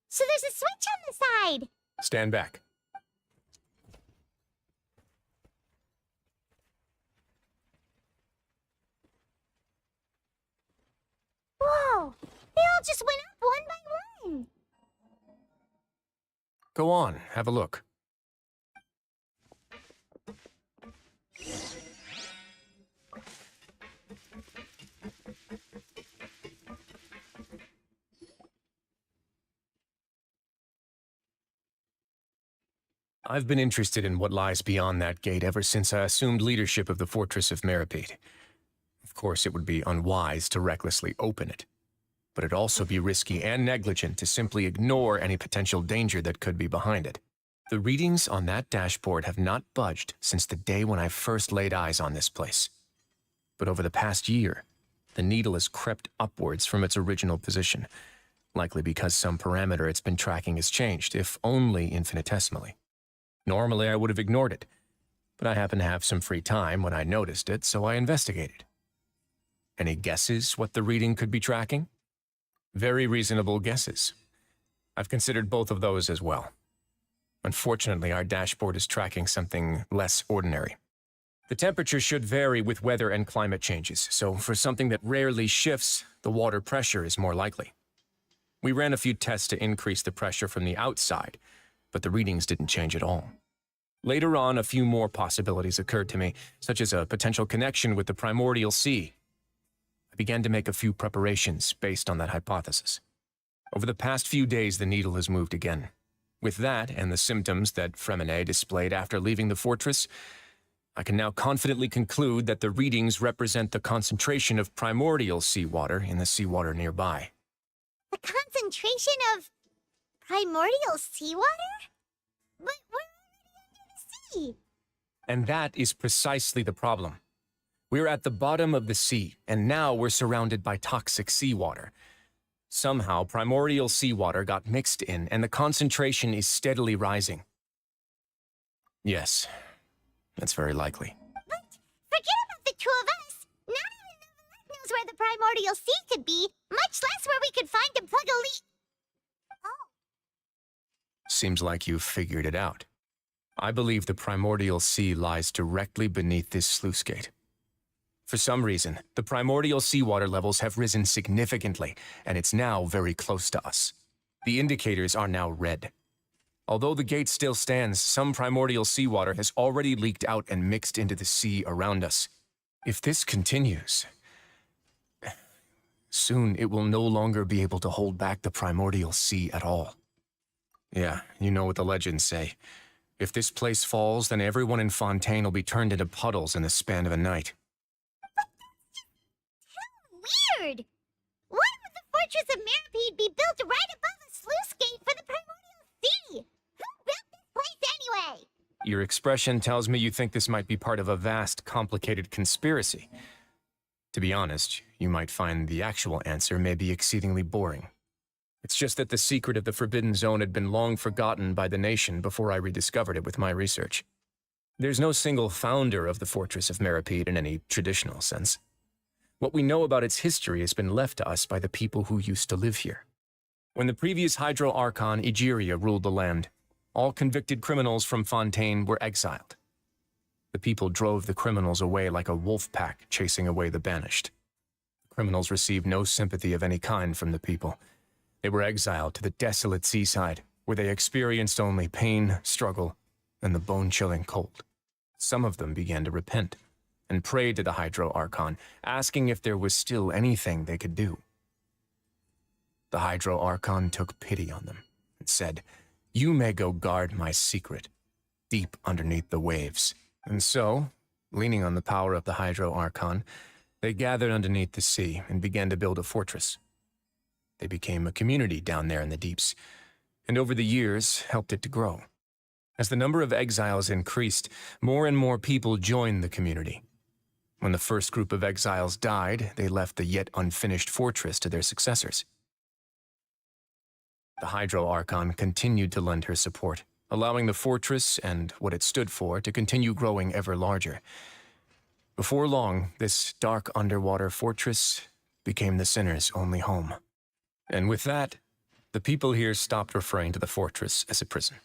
So there's a switch on the side. Stand back. Whoa! They all just went up one by one. Go on, have a look. I've been interested in what lies beyond that gate ever since I assumed leadership of the Fortress of Meripede. Of course, it would be unwise to recklessly open it, but it'd also be risky and negligent to simply ignore any potential danger that could be behind it. The readings on that dashboard have not budged since the day when I first laid eyes on this place. But over the past year, the needle has crept upwards from its original position, likely because some parameter it's been tracking has changed, if only infinitesimally. Normally, I would have ignored it, but I happened to have some free time when I noticed it, so I investigated. Any guesses what the reading could be tracking? Very reasonable guesses. I've considered both of those as well. Unfortunately, our dashboard is tracking something less ordinary. The temperature should vary with weather and climate changes, so for something that rarely shifts, the water pressure is more likely. We ran a few tests to increase the pressure from the outside, but the readings didn't change at all. Later on, a few more possibilities occurred to me, such as a potential connection with the primordial sea. I began to make a few preparations based on that hypothesis. Over the past few days, the needle has moved again. With that, and the symptoms that M.S.A displayed after leaving the fortress, I can now confidently conclude that the readings represent the concentration of primordial seawater in the seawater nearby. The concentration of primordial seawater? But we're already under the sea. And that is precisely the problem. We're at the bottom of the sea, and now we're surrounded by toxic seawater. Somehow, primordial seawater got mixed in, and the concentration is steadily rising. Yes, that's very likely. But forget about the two of us. Not even Novelette knows where the primordial sea could be, much less where we could find and plug a leak. Oh. Seems like you've figured it out. I believe the primordial sea lies directly beneath this sluice gate. For some reason, the primordial seawater levels have risen significantly, and it's now very close to us. The indicators are now red. Although the gate still stands, some primordial seawater has already leaked out and mixed into the sea around us. If this continues, soon it will no longer be able to hold back the primordial sea at all. Yeah, you know what the legends say. If this place falls, then everyone in Fontaine will be turned into puddles in the span of a night. Weird! Why would the Fortress of Meripede be built right above a sluice gate for the primordial sea? Who built this place anyway? Your expression tells me you think this might be part of a vast, complicated conspiracy. To be honest, you might find the actual answer may be exceedingly boring. It's just that the secret of the Forbidden Zone had been long forgotten by the nation before I rediscovered it with my research. There's no single founder of the Fortress of Meripede in any traditional sense. What we know about its history has been left to us by the people who used to live here. When the previous Hydro Archon Egeria ruled the land, all convicted criminals from Fontaine were exiled. The people drove the criminals away like a wolf pack chasing away the banished. The criminals received no sympathy of any kind from the people. They were exiled to the desolate seaside, where they experienced only pain, struggle, and the bone-chilling cold. Some of them began to repent and prayed to the Hydro Archon, asking if there was still anything they could do. The Hydro Archon took pity on them and said, "You may go guard my secret, deep underneath the waves." And so, leaning on the power of the Hydro Archon, they gathered underneath the sea and began to build a fortress. They became a community down there in the deeps, and over the years helped it to grow. As the number of exiles increased, more and more people joined the community. When the first group of exiles died, they left the yet unfinished fortress to their successors. The Hydro Archon continued to lend her support, allowing the fortress and what it stood for to continue growing ever larger. Before long, this dark underwater fortress became the sinner's only home. And with that, the people here stopped referring to the fortress as a prison.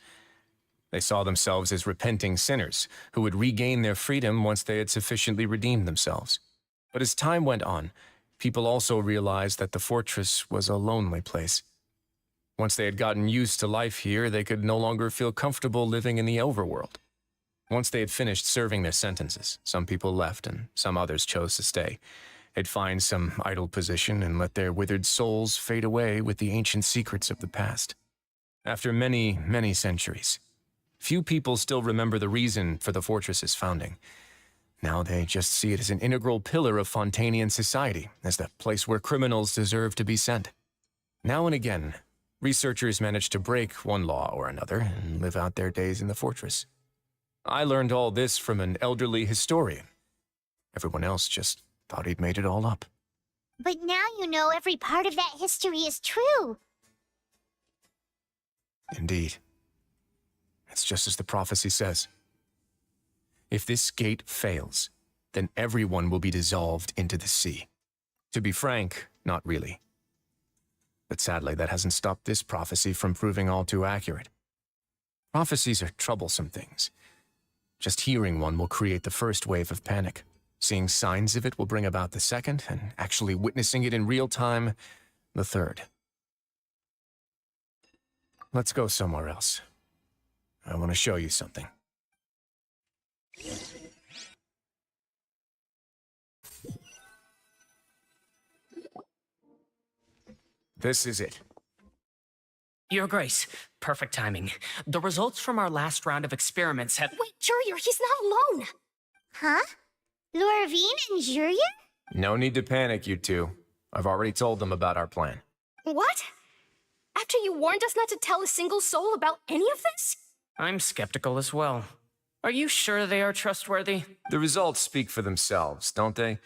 They saw themselves as repenting sinners who would regain their freedom once they had sufficiently redeemed themselves. But as time went on, people also realized that the fortress was a lonely place. Once they had gotten used to life here, they could no longer feel comfortable living in the overworld. Once they had finished serving their sentences, some people left and some others chose to stay. They'd find some idle position and let their withered souls fade away with the ancient secrets of the past. After many, many centuries, few people still remember the reason for the fortress's founding. Now they just see it as an integral pillar of Fontainian society, as the place where criminals deserve to be sent. Now and again, researchers manage to break one law or another and live out their days in the fortress. I learned all this from an elderly historian. Everyone else just thought he'd made it all up. But now you know every part of that history is true. Indeed. It's just as the prophecy says. If this gate fails, then everyone will be dissolved into the sea. To be frank, not really. But sadly, that hasn't stopped this prophecy from proving all too accurate. Prophecies are troublesome things. Just hearing one will create the first wave of panic. Seeing signs of it will bring about the second, and actually witnessing it in real time, the third. Let's go somewhere else. I want to show you something. This is it. Your Grace, perfect timing. The results from our last round of experiments have— Wait, Jurier, he's not alone! Huh? Lorvine and Jurier? No need to panic, you two. I've already told them about our plan. What? After you warned us not to tell a single soul about any of this? I'm skeptical as well. Are you sure they are trustworthy? The results speak for themselves, don't they?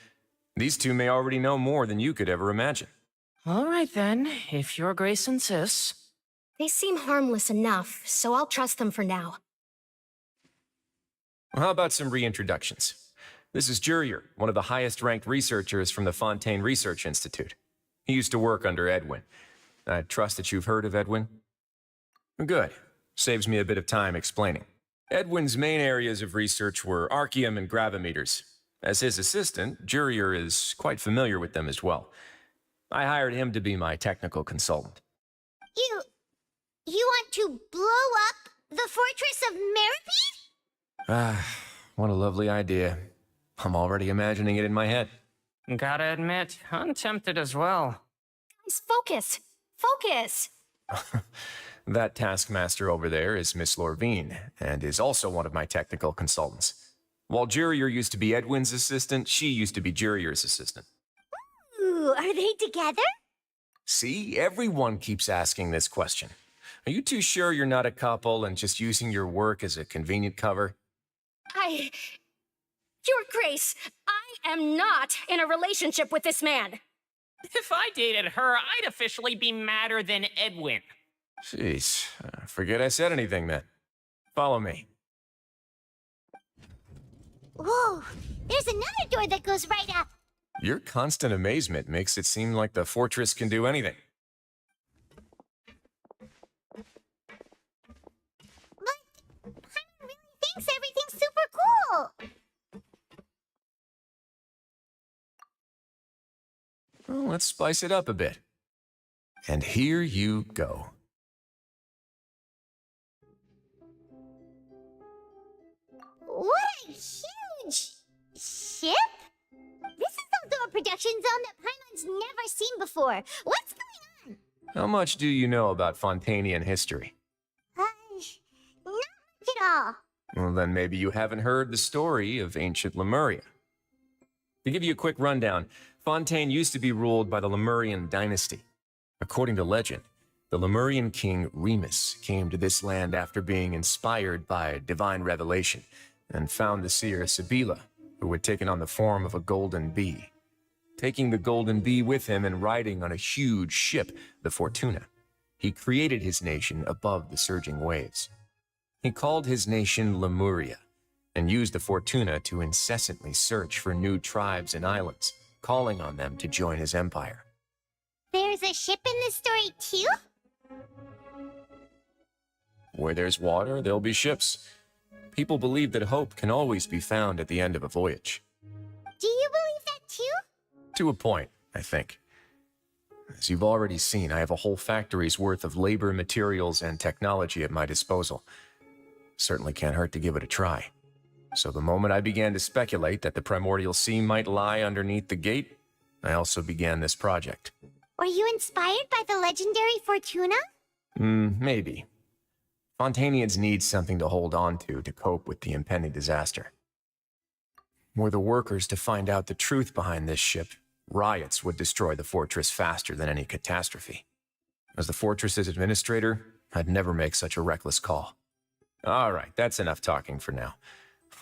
These two may already know more than you could ever imagine. All right then, if Your Grace insists. They seem harmless enough, so I'll trust them for now. Well, how about some reintroductions? This is Jurier, one of the highest-ranked researchers from the Fontaine Research Institute. He used to work under Edwin. I trust that you've heard of Edwin? Good. Saves me a bit of time explaining. Edwin's main areas of research were archaeum and gravimeters. As his assistant, Jurier is quite familiar with them as well. I hired him to be my technical consultant. You want to blow up the fortress of Meripede? Ah, what a lovely idea. I'm already imagining it in my head. Gotta admit, I'm tempted as well. Guys, focus! Focus! That taskmaster over there is Miss Lorvine, and is also one of my technical consultants. While Jurier used to be Edwin's assistant, she used to be Jurier's assistant. Ooh, are they together? See, everyone keeps asking this question. Are you too sure you're not a couple and just using your work as a convenient cover? Your Grace, I am not in a relationship with this man. If I dated her, I'd officially be madder than Edwin. Jeez, forget I said anything then. Follow me. Whoa, there's another door that goes right up. Your constant amazement makes it seem like the fortress can do anything. But Paimon really thinks everything's super cool. Well, let's spice it up a bit. And here you go. What a huge ship! This is also a production zone that Paimon's never seen before. What's going on? How much do you know about Fontanian history? Not much at all. Well, then maybe you haven't heard the story of ancient Lemuria. To give you a quick rundown, Fontaine used to be ruled by the Lemurian dynasty. According to legend, the Lemurian king Remus came to this land after being inspired by divine revelation and found the seer Sibila, who had taken on the form of a golden bee. Taking the golden bee with him and riding on a huge ship, the Fortuna, he created his nation above the surging waves. He called his nation Lemuria and used the Fortuna to incessantly search for new tribes and islands, calling on them to join his empire. There's a ship in this story too? Where there's water, there'll be ships. People believe that hope can always be found at the end of a voyage. Do you believe that too? To a point, I think. As you've already seen, I have a whole factory's worth of labor, materials, and technology at my disposal. Certainly can't hurt to give it a try. So the moment I began to speculate that the primordial sea might lie underneath the gate, I also began this project. Were you inspired by the legendary Fortuna? Maybe. Fontanians need something to hold on to cope with the impending disaster. Were the workers to find out the truth behind this ship, riots would destroy the fortress faster than any catastrophe. As the fortress's administrator, I'd never make such a reckless call. All right, that's enough talking for now.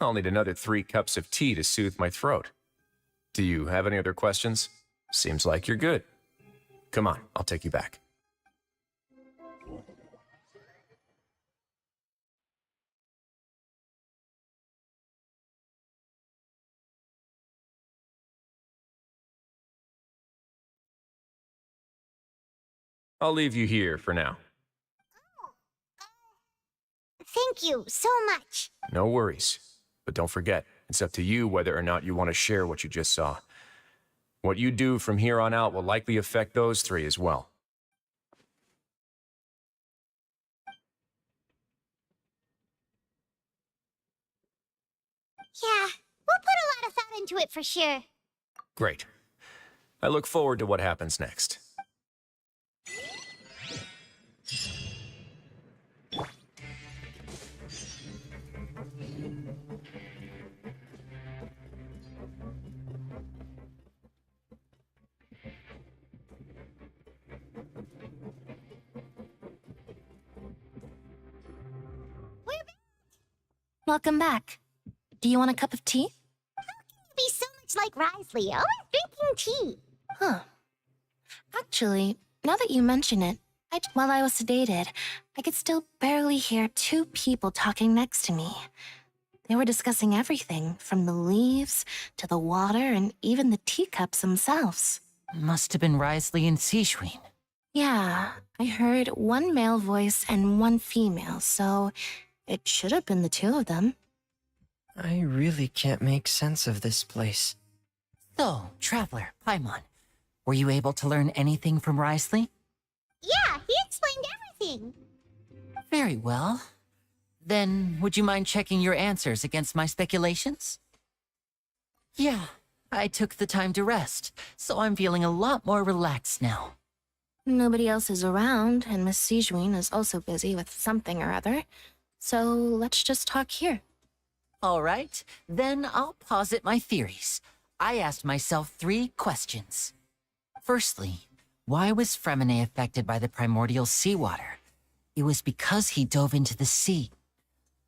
I'll need another 3 cups of tea to soothe my throat. Do you have any other questions? Seems like you're good. Come on, I'll take you back. I'll leave you here for now. Thank you so much. No worries. But don't forget, it's up to you whether or not you want to share what you just saw. What you do from here on out will likely affect those 3 as well. Yeah, we'll put a lot of thought into it for sure. Great. I look forward to what happens next. Welcome back. Do you want a cup of tea? Be so much like Risley, always drinking tea. Huh. Actually, now that you mention it, while I was sedated, I could still barely hear 2 people talking next to me. They were discussing everything, from the leaves to the water and even the teacups themselves. Must have been Risley and Sejuin. Yeah, I heard 1 male voice and 1 female, so it should have been the 2 of them. I really can't make sense of this place. So, Traveler, Paimon, were you able to learn anything from Risley? Yeah, he explained everything. Very well. Then, would you mind checking your answers against my speculations? Yeah, I took the time to rest, so I'm feeling a lot more relaxed now. Nobody else is around, and Miss Sejuin is also busy with something or other. So let's just talk here. All right, then I'll posit my theories. I asked myself 3 questions. Firstly, why was Fremine affected by the primordial seawater? It was because he dove into the sea.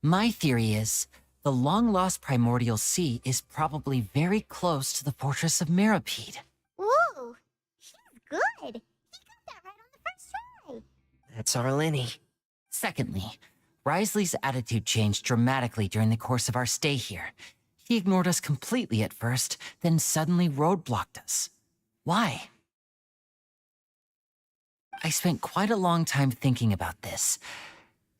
My theory is, the long-lost primordial sea is probably very close to the fortress of Mirapede. Ooh, he's good. He got that right on the first try. That's our Lenny. Secondly, Risley's attitude changed dramatically during the course of our stay here. He ignored us completely at first, then suddenly roadblocked us. Why? I spent quite a long time thinking about this.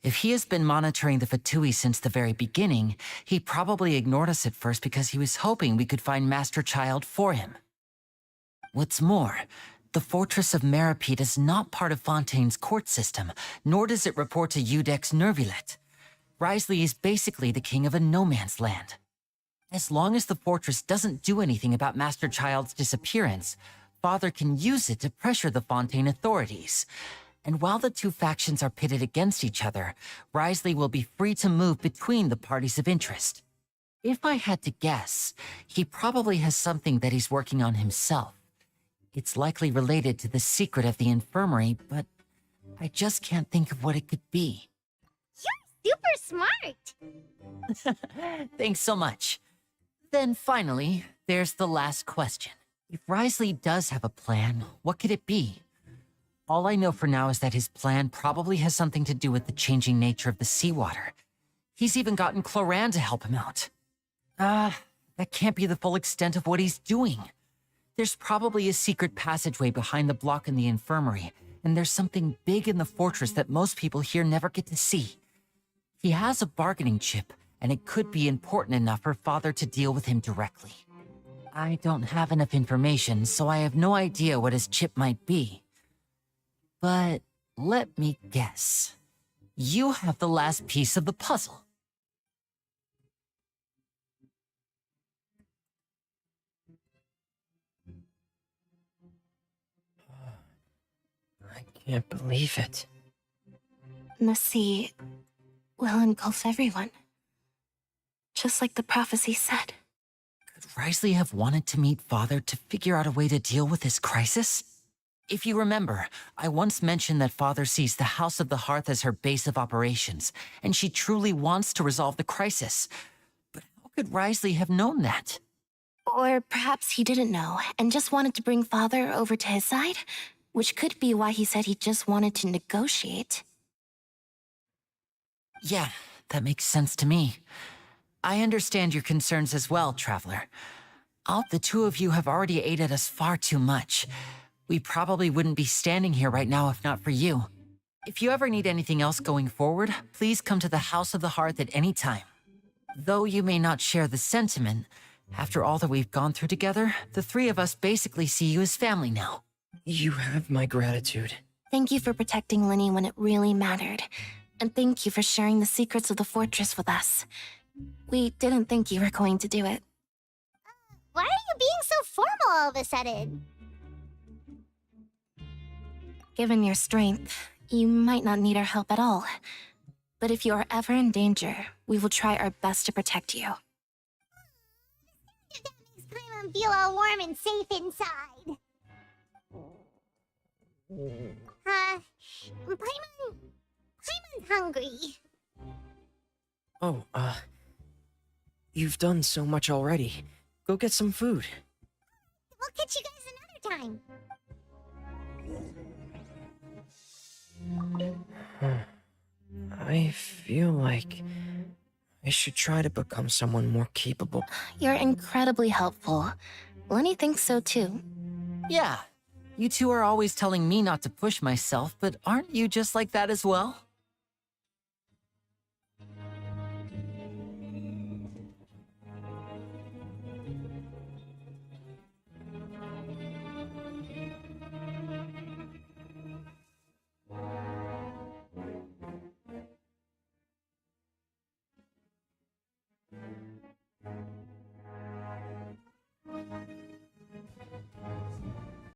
If he has been monitoring the Fatui since the very beginning, he probably ignored us at first because he was hoping we could find Master Child for him. What's more, the Fortress of Meripede is not part of Fontaine's court system, nor does it report to Udex Nervulet. Wriothesley is basically the king of a no-man's land. As long as the fortress doesn't do anything about Master Child's disappearance, Father can use it to pressure the Fontaine authorities. And while the two factions are pitted against each other, Wriothesley will be free to move between the parties of interest. If I had to guess, he probably has something that he's working on himself. It's likely related to the secret of the infirmary, but I just can't think of what it could be. You're super smart. Thanks so much. Then finally, there's the last question. If Wriothesley does have a plan, what could it be? All I know for now is that his plan probably has something to do with the changing nature of the seawater. He's even gotten Cloran to help him out. That can't be the full extent of what he's doing. There's probably a secret passageway behind the block in the infirmary, and there's something big in the fortress that most people here never get to see. He has a bargaining chip, and it could be important enough for Father to deal with him directly. I don't have enough information, so I have no idea what his chip might be. But let me guess. You have the last piece of the puzzle. I can't believe it. The sea will engulf everyone. Just like the prophecy said. Could Wriothesley have wanted to meet Father to figure out a way to deal with this crisis? If you remember, I once mentioned that Father sees the House of the Hearth as her base of operations, and she truly wants to resolve the crisis. But how could Wriothesley have known that? Or perhaps he didn't know and just wanted to bring Father over to his side, which could be why he said he just wanted to negotiate. Yeah, that makes sense to me. I understand your concerns as well, Traveler. The two of you have already aided us far too much. We probably wouldn't be standing here right now if not for you. If you ever need anything else going forward, please come to the House of the Hearth at any time. Though you may not share the sentiment, after all that we've gone through together, the three of us basically see you as family now. You have my gratitude. Thank you for protecting Linny when it really mattered. And thank you for sharing the secrets of the fortress with us. We didn't think you were going to do it. Why are you being so formal all of a sudden? Given your strength, you might not need our help at all. But if you are ever in danger, we will try our best to protect you. That makes Paimon feel all warm and safe inside. Paimon's hungry. Oh, you've done so much already. Go get some food. We'll catch you guys another time. I feel like I should try to become someone more capable. You're incredibly helpful. Lenny thinks so too. Yeah, you two are always telling me not to push myself, but aren't you just like that as well?